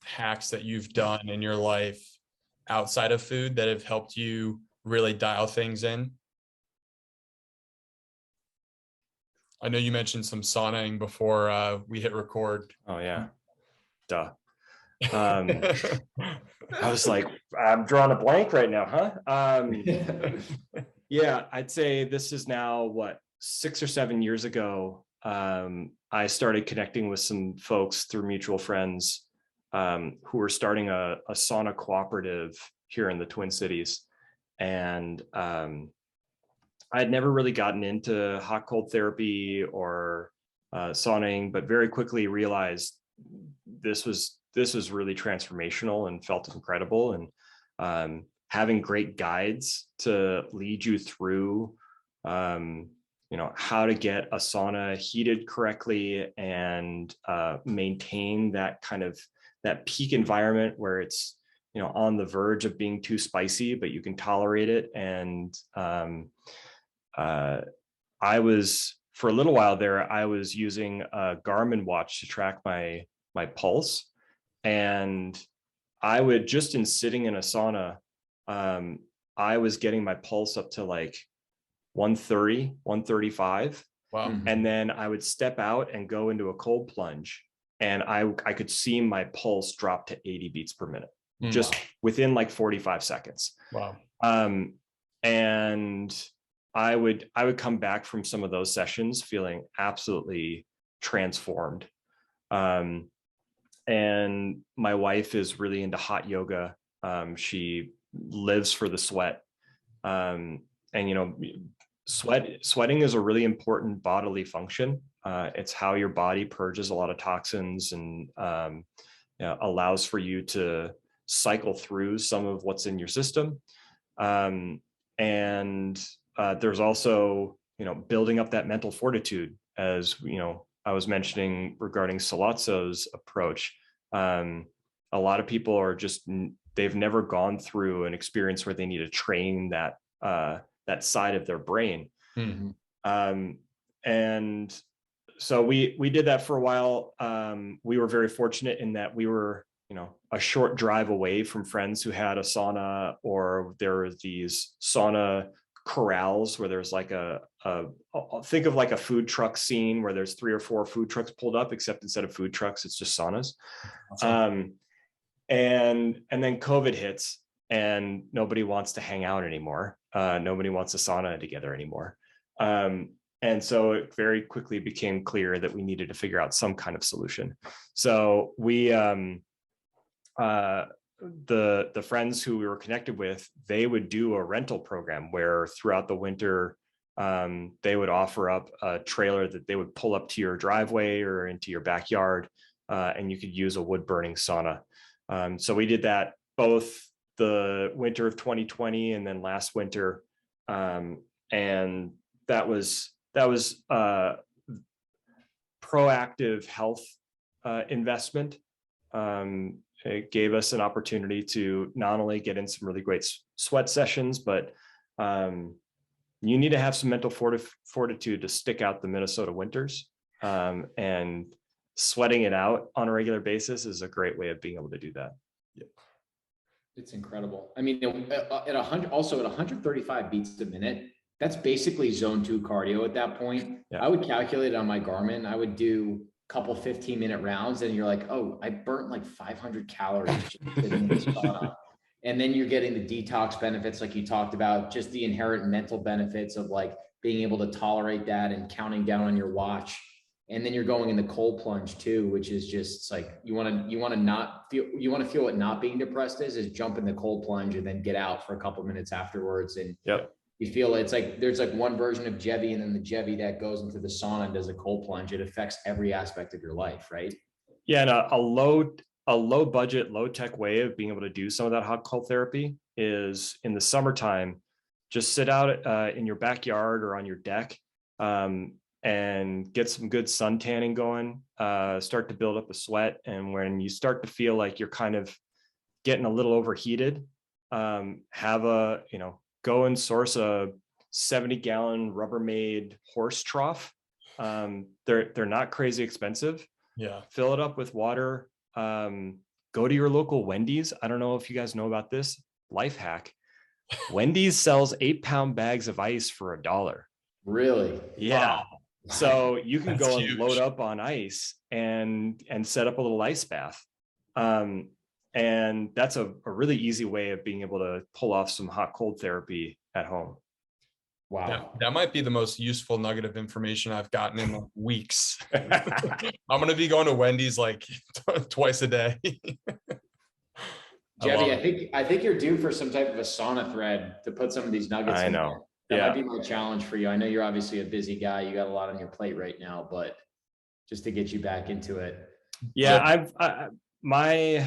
hacks that you've done in your life outside of food that have helped you really dial things in? I know you mentioned some saunaing before we hit record. Oh yeah. Duh. I was like, I'm drawing a blank right now, huh? Yeah, I'd say this is now 6 or 7 years ago. I started connecting with some folks through mutual friends who were starting a sauna cooperative here in the Twin Cities. And I had never really gotten into hot cold therapy or sauning, but very quickly realized this was really transformational and felt incredible. And having great guides to lead you through, how to get a sauna heated correctly and maintain that peak environment where it's, on the verge of being too spicy, but you can tolerate it. And I was, for a little while there, I was using a Garmin watch to track my pulse. And I would, just in sitting in a sauna, I was getting my pulse up to like 130, 135. Wow. And then I would step out and go into a cold plunge, and I could see my pulse drop to 80 beats per minute, just within like 45 seconds. Wow. And I would come back from some of those sessions feeling absolutely transformed. And my wife is really into hot yoga. She lives for the sweat. And, you know, sweating is a really important bodily function. It's how your body purges a lot of toxins and allows for you to cycle through some of what's in your system. And there's also, you know, building up that mental fortitude, as you know, I was mentioning regarding Sollozzo's approach. A lot of people are just, they've never gone through an experience where they need to train that that side of their brain. And so we did that for a while. We were very fortunate in that we were, you know, a short drive away from friends who had a sauna, or there were these sauna corrals where there's like think of like a food truck scene where there's 3 or 4 food trucks pulled up, except instead of food trucks, it's just saunas. Awesome. And then COVID hits and nobody wants to hang out anymore. Nobody wants a sauna together anymore. And so it very quickly became clear that we needed to figure out some kind of solution. So we, the friends who we were connected with, they would do a rental program where throughout the winter, they would offer up a trailer that they would pull up to your driveway or into your backyard, and you could use a wood burning sauna. So we did that both the winter of 2020 and then last winter. And that was proactive health investment. It gave us an opportunity to not only get in some really great sweat sessions, but you need to have some mental fortitude to stick out the Minnesota winters. And sweating it out on a regular basis is a great way of being able to do that. Yeah. It's incredible. I mean, at 135 beats a minute, that's basically zone 2 cardio at that point. Yeah. I would calculate it on my Garmin. I would do a couple 15-minute rounds and you're like, oh, I burnt like 500 calories sitting in this sauna. And then you're getting the detox benefits like you talked about, just the inherent mental benefits of like being able to tolerate that and counting down on your watch. And then you're going in the cold plunge too, which is just, it's like you want to feel what not being depressed is jump in the cold plunge and then get out for a couple minutes afterwards. And you feel it's like there's like one version of Jevi, and then the Jevi that goes into the sauna and does a cold plunge. It affects every aspect of your life, right? Yeah, and a low budget, low tech way of being able to do some of that hot cold therapy is in the summertime. Just sit out in your backyard or on your deck. And get some good sun tanning going, start to build up a sweat. And when you start to feel like you're kind of getting a little overheated, go and source a 70-gallon Rubbermaid horse trough. They're not crazy expensive. Yeah. Fill it up with water. Go to your local Wendy's. I don't know if you guys know about this life hack. Wendy's sells 8-pound bags of ice for $1. Really? Yeah. Wow. So you can go and load up on ice and set up a little ice bath. And that's a really easy way of being able to pull off some hot cold therapy at home. Wow. That might be the most useful nugget of information I've gotten in like weeks. I'm going to be going to Wendy's like twice a day. Jevi, I think you're due for some type of a sauna thread to put some of these nuggets in. I know. That might be my challenge for you. I know you're obviously a busy guy. You got a lot on your plate right now, but just to get you back into it. Yeah, my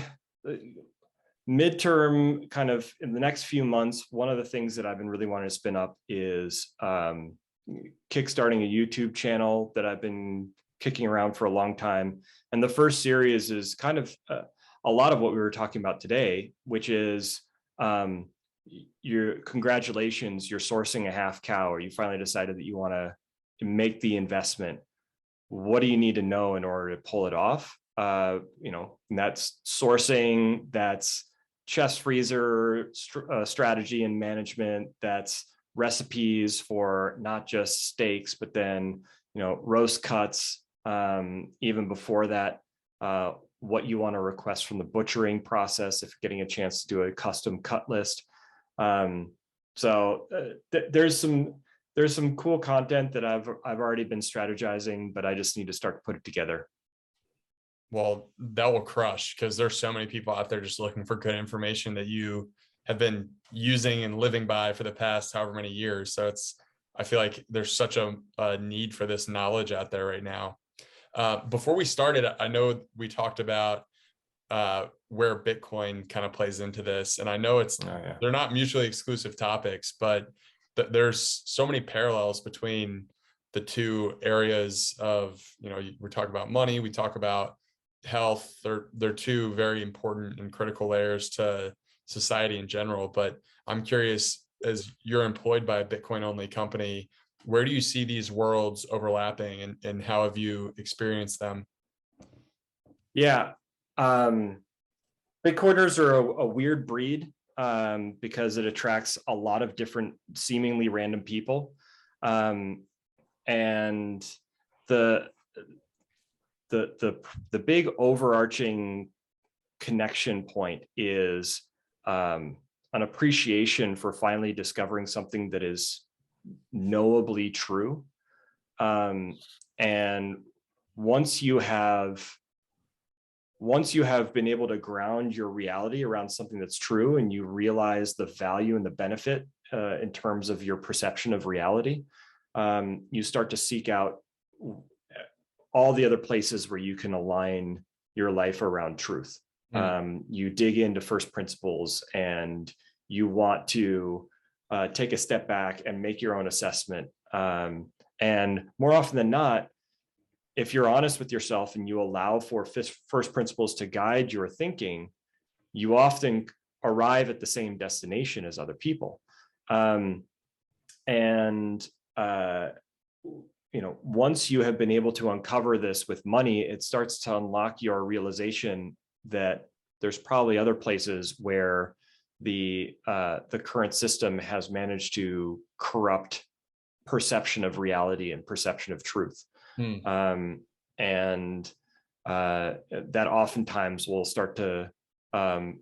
midterm kind of in the next few months, one of the things that I've been really wanting to spin up is kickstarting a YouTube channel that I've been kicking around for a long time. And the first series is kind of a lot of what we were talking about today, which is congratulations, you're sourcing a half cow, or you finally decided that you want to make the investment. What do you need to know in order to pull it off? And that's sourcing, that's chest freezer strategy and management, that's recipes for not just steaks, but then, roast cuts, even before that, what you want to request from the butchering process, if you're getting a chance to do a custom cut list. There's some cool content that I've already been strategizing, but I just need to start to put it together. Well, that will crush, because there's so many people out there just looking for good information that you have been using and living by for the past however many years. So I feel like there's such a need for this knowledge out there right now. Before we started, I know we talked about where Bitcoin kind of plays into this. And I know they're not mutually exclusive topics, but there's so many parallels between the two areas of, we talk about money, we talk about health. They're two very important and critical layers to society in general. But I'm curious, as you're employed by a Bitcoin only company, where do you see these worlds overlapping, and how have you experienced them? Yeah. Bitcoiners are a weird breed because it attracts a lot of different seemingly random people. And the big overarching connection point is an appreciation for finally discovering something that is knowably true. And once you have been able to ground your reality around something that's true, and you realize the value and the benefit in terms of your perception of reality, you start to seek out all the other places where you can align your life around truth. You dig into first principles, and you want to take a step back and make your own assessment. And more often than not, if you're honest with yourself and you allow for first principles to guide your thinking, you often arrive at the same destination as other people. Once you have been able to uncover this with money, it starts to unlock your realization that there's probably other places where the current system has managed to corrupt perception of reality and perception of truth. And that oftentimes will start to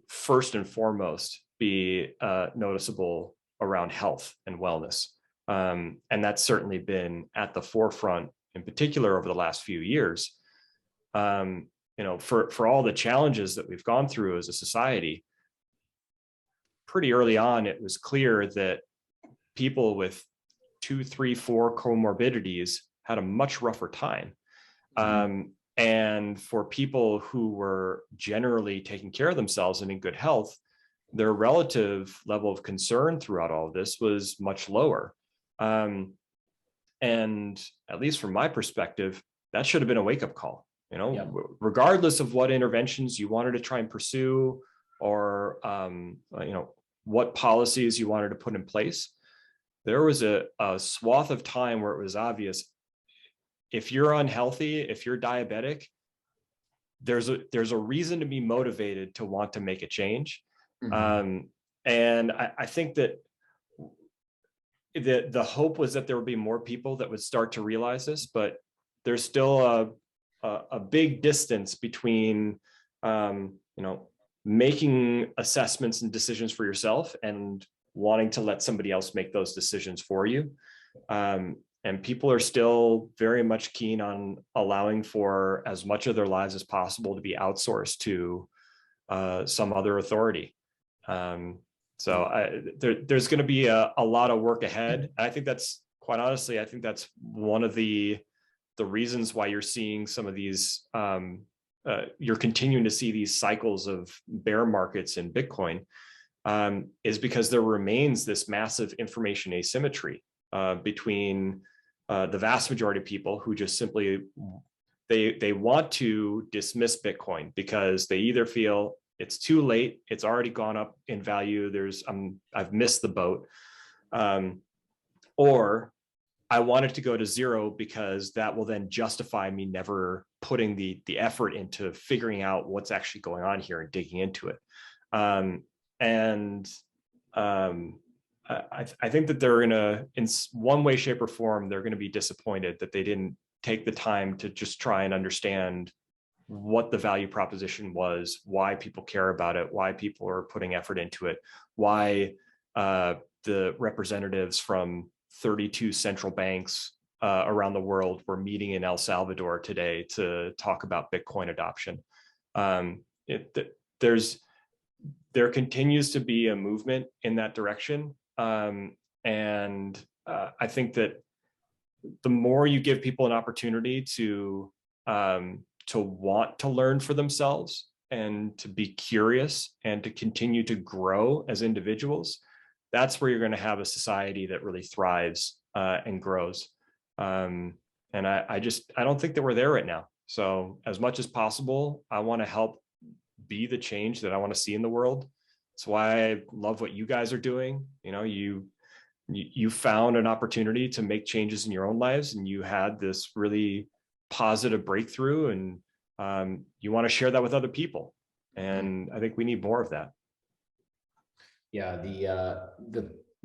first and foremost be noticeable around health and wellness. And that's certainly been at the forefront, in particular over the last few years. For all the challenges that we've gone through as a society, pretty early on, it was clear that people with 2, 3, 4 comorbidities had a much rougher time. And for people who were generally taking care of themselves and in good health, their relative level of concern throughout all of this was much lower. And at least from my perspective, that should have been a wake-up call. Regardless of what interventions you wanted to try and pursue, or what policies you wanted to put in place, there was a swath of time where it was obvious, if you're unhealthy, if you're diabetic, there's a reason to be motivated to want to make a change. And I think that the hope was that there would be more people that would start to realize this, but there's still a big distance between making assessments and decisions for yourself and wanting to let somebody else make those decisions for you. And people are still very much keen on allowing for as much of their lives as possible to be outsourced to some other authority. There's going to be a lot of work ahead. I think that's, quite honestly, I think that's one of the reasons why you're seeing some of these, you're continuing to see these cycles of bear markets in Bitcoin, is because there remains this massive information asymmetry between the vast majority of people who just simply, they want to dismiss Bitcoin because they either feel it's too late, it's already gone up in value, I've missed the boat, or I want it to go to zero because that will then justify me never putting the effort into figuring out what's actually going on here and digging into it. I think that they're in one way, shape, or form, they're going to be disappointed that they didn't take the time to just try and understand what the value proposition was, why people care about it, why people are putting effort into it, why the representatives from 32 central banks around the world were meeting in El Salvador today to talk about Bitcoin adoption. There continues to be a movement in that direction. And I think that the more you give people an opportunity to want to learn for themselves and to be curious and to continue to grow as individuals, that's where you're going to have a society that really thrives and grows. And I don't think that we're there right now. So as much as possible, I want to help be the change that I want to see in the world. That's why I love what you guys are doing. You know, you found an opportunity to make changes in your own lives, and you had this really positive breakthrough, and you want to share that with other people. And I think we need more of that. Yeah,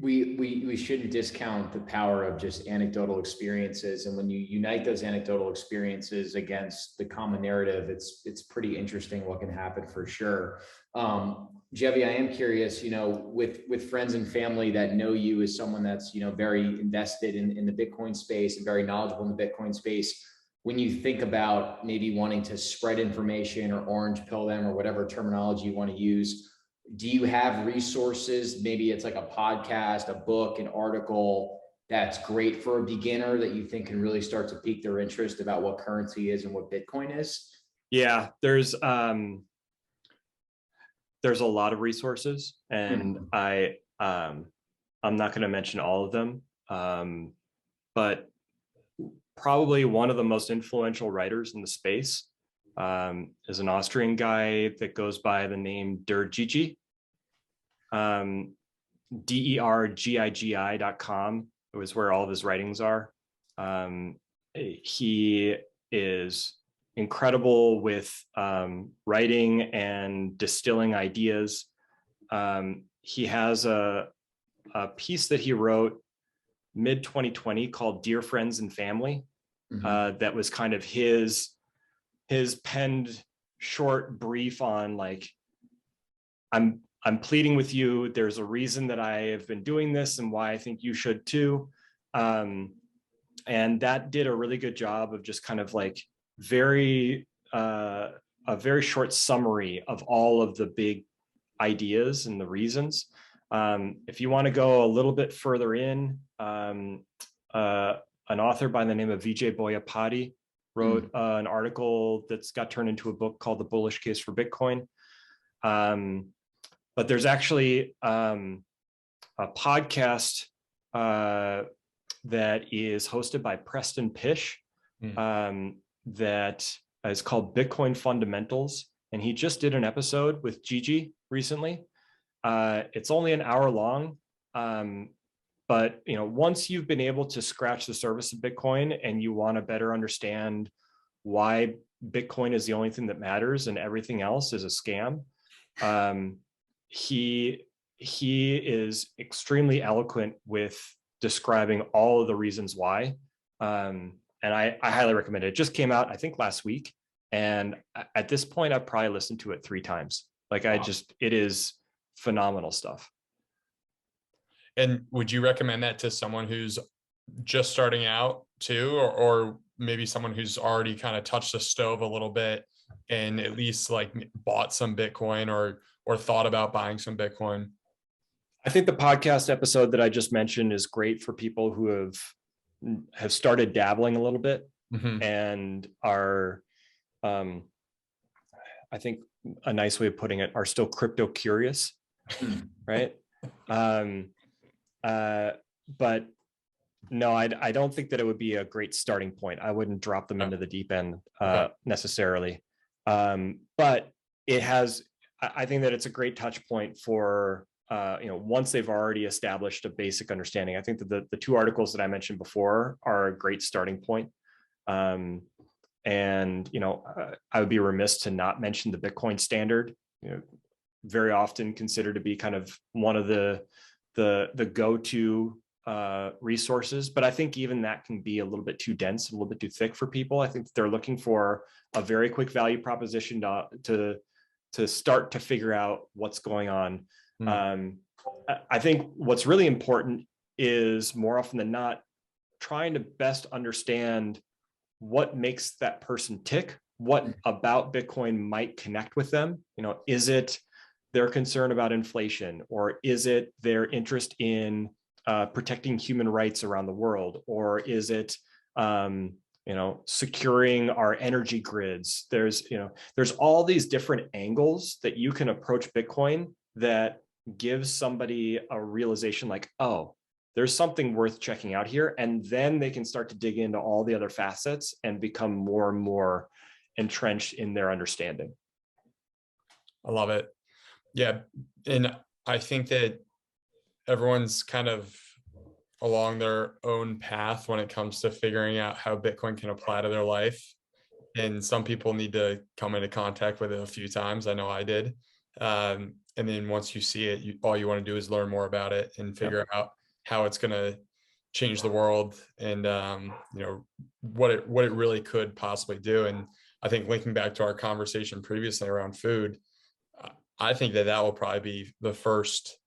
we shouldn't discount the power of just anecdotal experiences, and when you unite those anecdotal experiences against the common narrative, it's pretty interesting what can happen for sure. Jevi, I am curious, you know, with friends and family that know you as someone that's, you know, very invested in the Bitcoin space and very knowledgeable in the Bitcoin space, when you think about maybe wanting to spread information or orange pill them or whatever terminology you want to use, do you have resources? Maybe it's like a podcast, a book, an article that's great for a beginner that you think can really start to pique their interest about what currency is and what Bitcoin is? Yeah, there's a lot of resources, and I'm not going to mention all of them, but probably one of the most influential writers in the space is an Austrian guy that goes by the name Dergigi, dergigi.com. It was where all of his writings are. He is incredible with writing and distilling ideas. He has a piece that he wrote mid 2020 called Dear Friends and Family. That was kind of his penned short brief on, like, I'm pleading with you. There's a reason that I have been doing this and why I think you should too. And that did a really good job of just kind of like a very short summary of all of the big ideas and the reasons. If you want to go a little bit further in, an author by the name of Vijay Boyapati wrote an article that's got turned into a book called The Bullish Case for Bitcoin. But there's actually a podcast that is hosted by Preston Pish that is called Bitcoin Fundamentals. And he just did an episode with Gigi recently. It's only an hour long. But you know, once you've been able to scratch the surface of Bitcoin and you want to better understand why Bitcoin is the only thing that matters and everything else is a scam, he is extremely eloquent with describing all of the reasons why. And I highly recommend it. It just came out, I think, last week. And at this point, I've probably listened to it 3 times. Like, wow. It is phenomenal stuff. And would you recommend that to someone who's just starting out too, or maybe someone who's already kind of touched the stove a little bit and at least like bought some Bitcoin or thought about buying some Bitcoin? I think the podcast episode that I just mentioned is great for people who have started dabbling a little bit and are, I think a nice way of putting it, are still crypto curious, right? But no, I don't think that it would be a great starting point. I wouldn't drop them into the deep end necessarily. But it has, I think that it's a great touch point for, once they've already established a basic understanding. I think that the 2 articles that I mentioned before are a great starting point. And, I would be remiss to not mention the Bitcoin Standard, very often considered to be kind of one of the go-to resources, but I think even that can be a little bit too dense, a little bit too thick for people. I think they're looking for a very quick value proposition to start to figure out what's going on. I think what's really important is, more often than not, trying to best understand what makes that person tick, what about Bitcoin might connect with them. Is it their concern about inflation, or is it their interest in protecting human rights around the world, or is it securing our energy grids? There's all these different angles that you can approach Bitcoin that gives somebody a realization like, oh, there's something worth checking out here. And then they can start to dig into all the other facets and become more and more entrenched in their understanding. I love it. Yeah. And I think that everyone's kind of along their own path when it comes to figuring out how Bitcoin can apply to their life. And some people need to come into contact with it a few times. I know I did. And then once you see it, all you want to do is learn more about it and figure out how it's going to change the world, and what it really could possibly do. And I think linking back to our conversation previously around food, I think that will probably be the first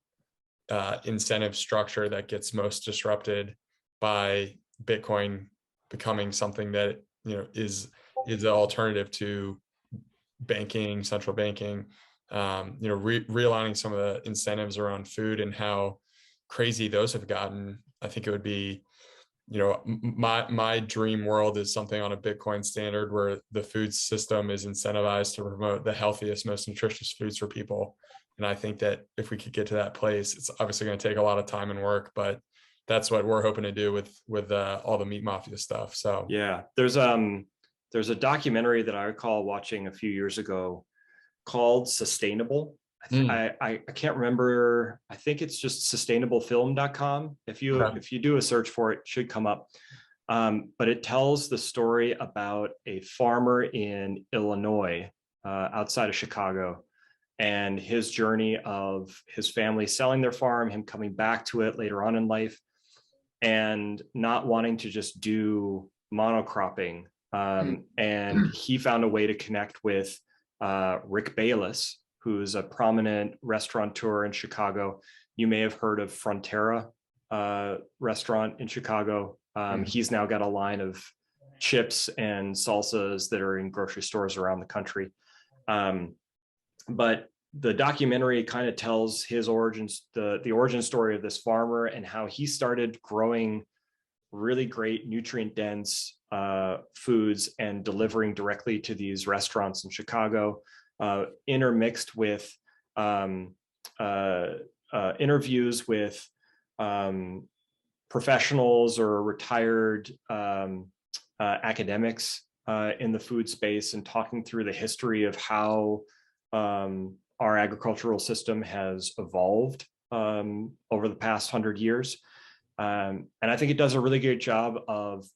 incentive structure that gets most disrupted by Bitcoin becoming something that is an alternative to banking, central banking. Realigning some of the incentives around food and how crazy those have gotten. I think it would be, my dream world is something on a Bitcoin standard where the food system is incentivized to promote the healthiest, most nutritious foods for people. And I think that if we could get to that place, it's obviously going to take a lot of time and work, but that's what we're hoping to do with all the Meat Mafia stuff. So yeah, there's a documentary that I recall watching a few years ago called Sustainable. I can't remember. I think it's just sustainablefilm.com. If you do a search for it, it should come up. But it tells the story about a farmer in Illinois, outside of Chicago, and his journey of his family selling their farm, him coming back to it later on in life, and not wanting to just do monocropping. And he found a way to connect with Rick Bayless, who's a prominent restaurateur in Chicago. You may have heard of Frontera restaurant in Chicago. He's now got a line of chips and salsas that are in grocery stores around the country. But the documentary kind of tells his origins, the origin story of this farmer, and how he started growing really great nutrient dense foods and delivering directly to these restaurants in Chicago, intermixed with interviews with professionals or retired academics in the food space, and talking through the history of how our agricultural system has evolved over the past 100 years. And I think it does a really good job of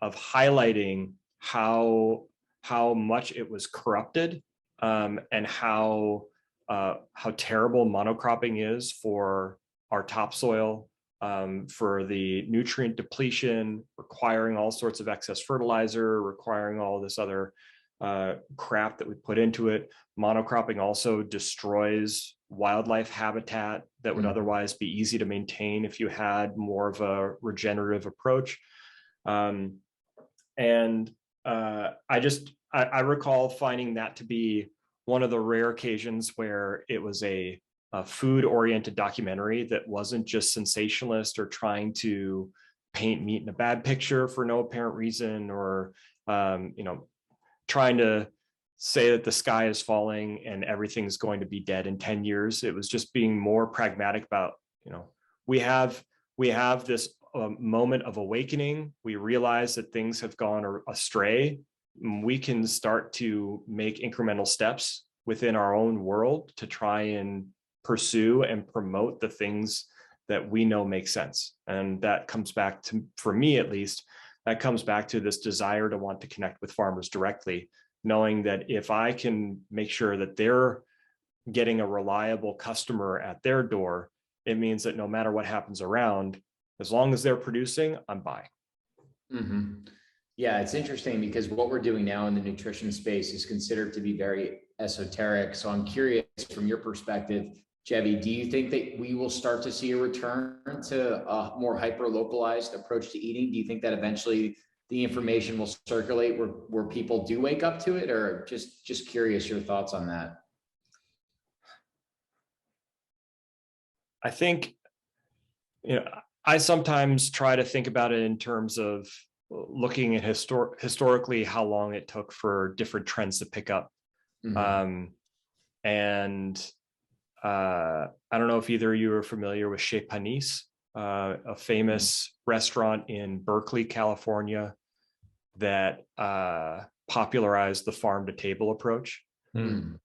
highlighting how much it was corrupted, and how terrible monocropping is for our topsoil, for the nutrient depletion, requiring all sorts of excess fertilizer, requiring all this other crap that we put into it. Monocropping also destroys wildlife habitat that would otherwise be easy to maintain if you had more of a regenerative approach. I recall finding that to be one of the rare occasions where it was a food-oriented documentary that wasn't just sensationalist or trying to paint meat in a bad picture for no apparent reason, or trying to say that the sky is falling and everything's going to be dead in 10 years. It was just being more pragmatic about, we have this moment of awakening. We realize that things have gone astray. We can start to make incremental steps within our own world to try and pursue and promote the things that we know make sense. And that comes back to, for me at least, that comes back to this desire to want to connect with farmers directly, knowing that if I can make sure that they're getting a reliable customer at their door, it means that no matter what happens around, as long as they're producing, I'm buying. Mm-hmm. Yeah, it's interesting because what we're doing now in the nutrition space is considered to be very esoteric. So I'm curious, from your perspective, Jevi, do you think that we will start to see a return to a more hyper-localized approach to eating? Do you think that eventually the information will circulate where people do wake up to it, or just curious your thoughts on that? I think, I sometimes try to think about it in terms of looking at historically how long it took for different trends to pick up. Mhm. And I don't know if either of you are familiar with Chez Panisse, a famous restaurant in Berkeley, California, that popularized the farm to table approach. Mm.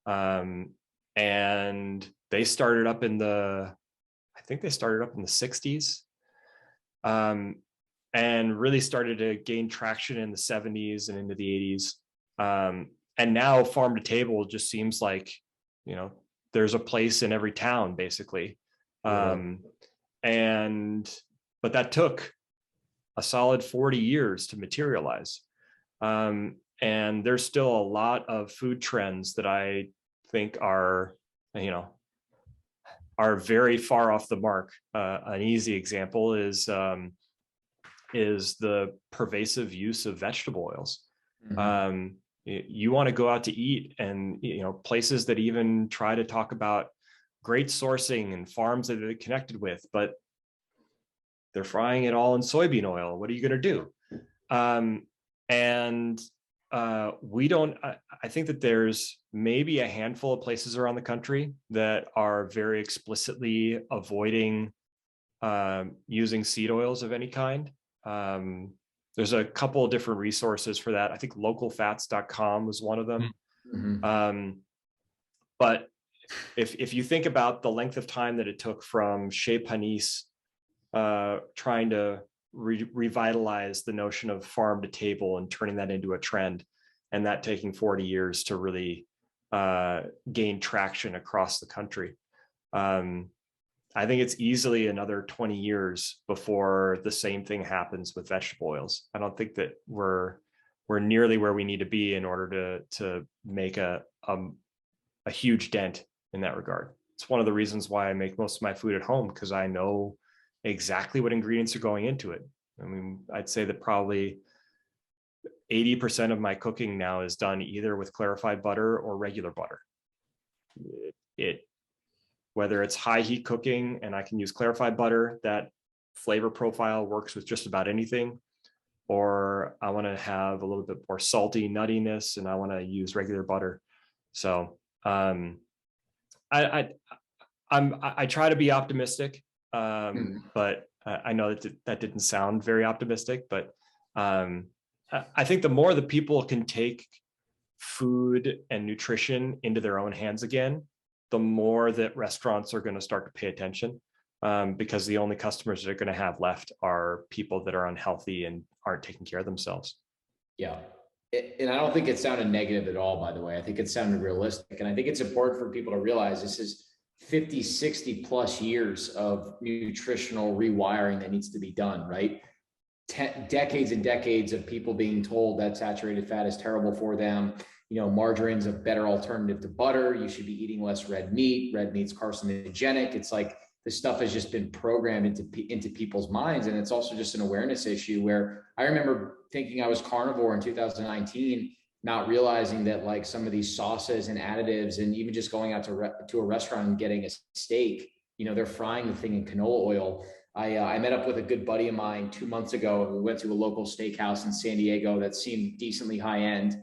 And they started up in the 60s, and really started to gain traction in the 70s and into the 80s. And now farm to table just seems like, there's a place in every town, basically. But that took a solid 40 years to materialize. And there's still a lot of food trends that I think are very far off the mark. An easy example is the pervasive use of vegetable oils. Mhm. You want to go out to eat, and places that even try to talk about great sourcing and farms that they're connected with, but they're frying it all in soybean oil. What are you going to do? We don't. I think that there's maybe a handful of places around the country that are very explicitly avoiding using seed oils of any kind. There's a couple of different resources for that. I think localfats.com was one of them. Mhm. But if you think about the length of time that it took from Chez Panisse trying to revitalize the notion of farm to table and turning that into a trend, and that taking 40 years to really gain traction across the country. I think it's easily another 20 years before the same thing happens with vegetable oils. I don't think that we're nearly where we need to be in order to make a huge dent in that regard. It's one of the reasons why I make most of my food at home, because I know exactly what ingredients are going into it. I mean, I'd say that probably 80% of my cooking now is done either with clarified butter or regular butter. Whether it's high heat cooking and I can use clarified butter, that flavor profile works with just about anything, or I want to have a little bit more salty nuttiness and I want to use regular butter. So I try to be optimistic, but I know that didn't sound very optimistic, but I think the more that people can take food and nutrition into their own hands again, the more that restaurants are going to start to pay attention, because the only customers that are going to have left are people that are unhealthy and aren't taking care of themselves. Yeah. And I don't think it sounded negative at all, by the way. I think it sounded realistic. And I think it's important for people to realize this is 50, 60 plus years of nutritional rewiring that needs to be done, right? Decades and decades of people being told that saturated fat is terrible for them. Margarine's a better alternative to butter. You should be eating less red meat. Red meat's carcinogenic. It's like this stuff has just been programmed into people's minds. And it's also just an awareness issue where I remember thinking I was carnivore in 2019, not realizing that like some of these sauces and additives, and even just going out to a restaurant and getting a steak, they're frying the thing in canola oil. I met up with a good buddy of mine 2 months ago, and we went to a local steakhouse in San Diego that seemed decently high end.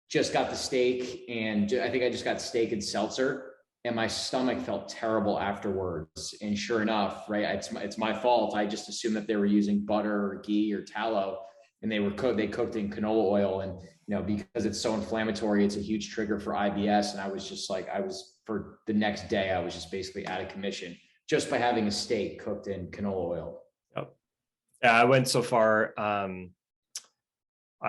Just got the steak, and I think I just got steak and seltzer, and my stomach felt terrible afterwards. And sure enough, right, it's my fault. I just assumed that they were using butter or ghee or tallow, and they cooked in canola oil, and because it's so inflammatory, it's a huge trigger for IBS. And I was just like, for the next day, I was just basically out of commission just by having a steak cooked in canola oil. Yep. Yeah, I went so far. I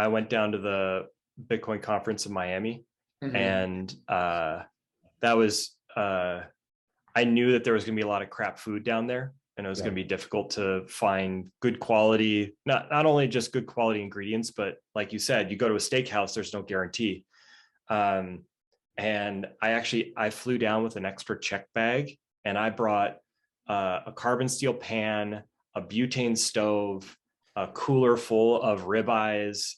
went down to the Bitcoin conference in Miami, and that was I knew that there was going to be a lot of crap food down there, and it was going to be difficult to find good quality, not only just good quality ingredients, but like you said, you go to a steakhouse, there's no guarantee. And I flew down with an extra check bag and I brought a carbon steel pan, a butane stove, a cooler full of ribeyes,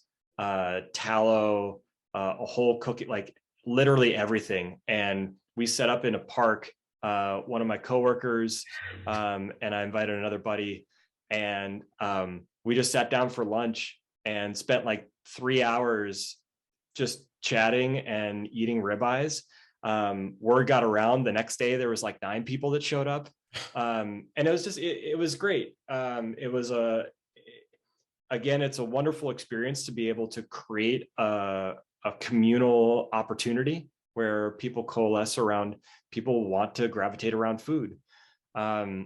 tallow, a whole cookie, like literally everything. And we set up in a park, one of my coworkers, and I invited another buddy, and we just sat down for lunch and spent like 3 hours just chatting and eating ribeyes. Word got around the next day, there was like 9 people that showed up. And it was just, it was great. It was again, it's a wonderful experience to be able to create a communal opportunity where people coalesce around, people want to gravitate around food. But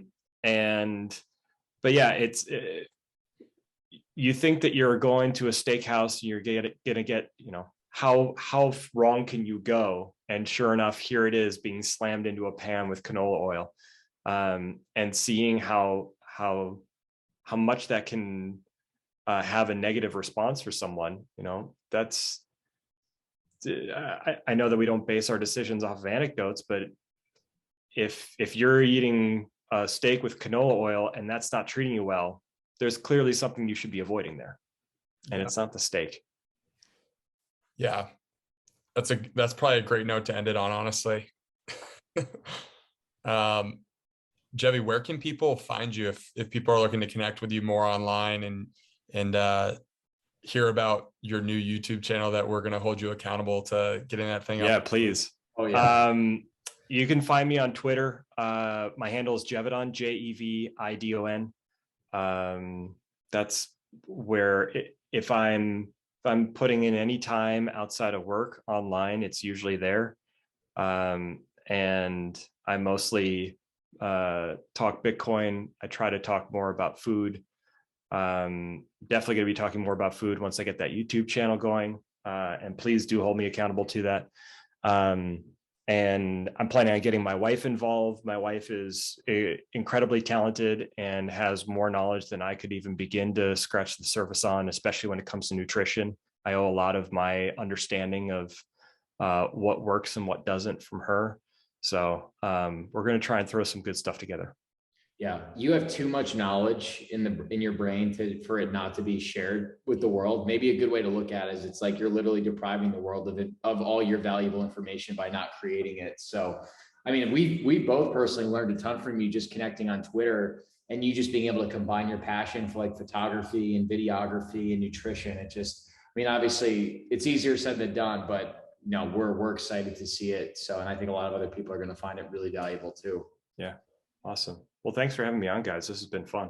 yeah, you think that you're going to a steakhouse and you're gonna get, you know, how wrong can you go? And sure enough, here it is being slammed into a pan with canola oil, and seeing how much that can have a negative response for someone. You know, that's, I know that we don't base our decisions off of anecdotes, but if you're eating a steak with canola oil and that's not treating you well, there's clearly something you should be avoiding there, and it's not the steak. Yeah, that's probably a great note to end it on, honestly. Jevi, where can people find you if people are looking to connect with you more online and hear about your new YouTube channel that we're going to hold you accountable to getting that thing up? Yeah, please. Oh yeah. You can find me on Twitter. My handle is Jevidon, Jevidon. That's where if I'm putting in any time outside of work online, it's usually there. And I mostly talk Bitcoin. I try to talk more about food. Definitely going to be talking more about food once I get that YouTube channel going. And please do hold me accountable to that. And I'm planning on getting my wife involved. My wife is incredibly talented and has more knowledge than I could even begin to scratch the surface on, especially when it comes to nutrition. I owe a lot of my understanding of what works and what doesn't from her. So we're going to try and throw some good stuff together. Yeah, you have too much knowledge in your brain for it not to be shared with the world. Maybe a good way to look at it is it's like you're literally depriving the world of all your valuable information by not creating it. So, I mean, we both personally learned a ton from you just connecting on Twitter, and you just being able to combine your passion for like photography and videography and nutrition. It just, I mean, obviously it's easier said than done, but no, we're excited to see it. So, and I think a lot of other people are going to find it really valuable too. Yeah. Awesome. Well, thanks for having me on, guys. This has been fun.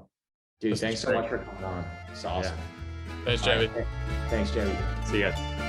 Dude, thanks so much for coming on. It's awesome. Yeah. Thanks, Jevi. Thanks, Jevi. See you guys.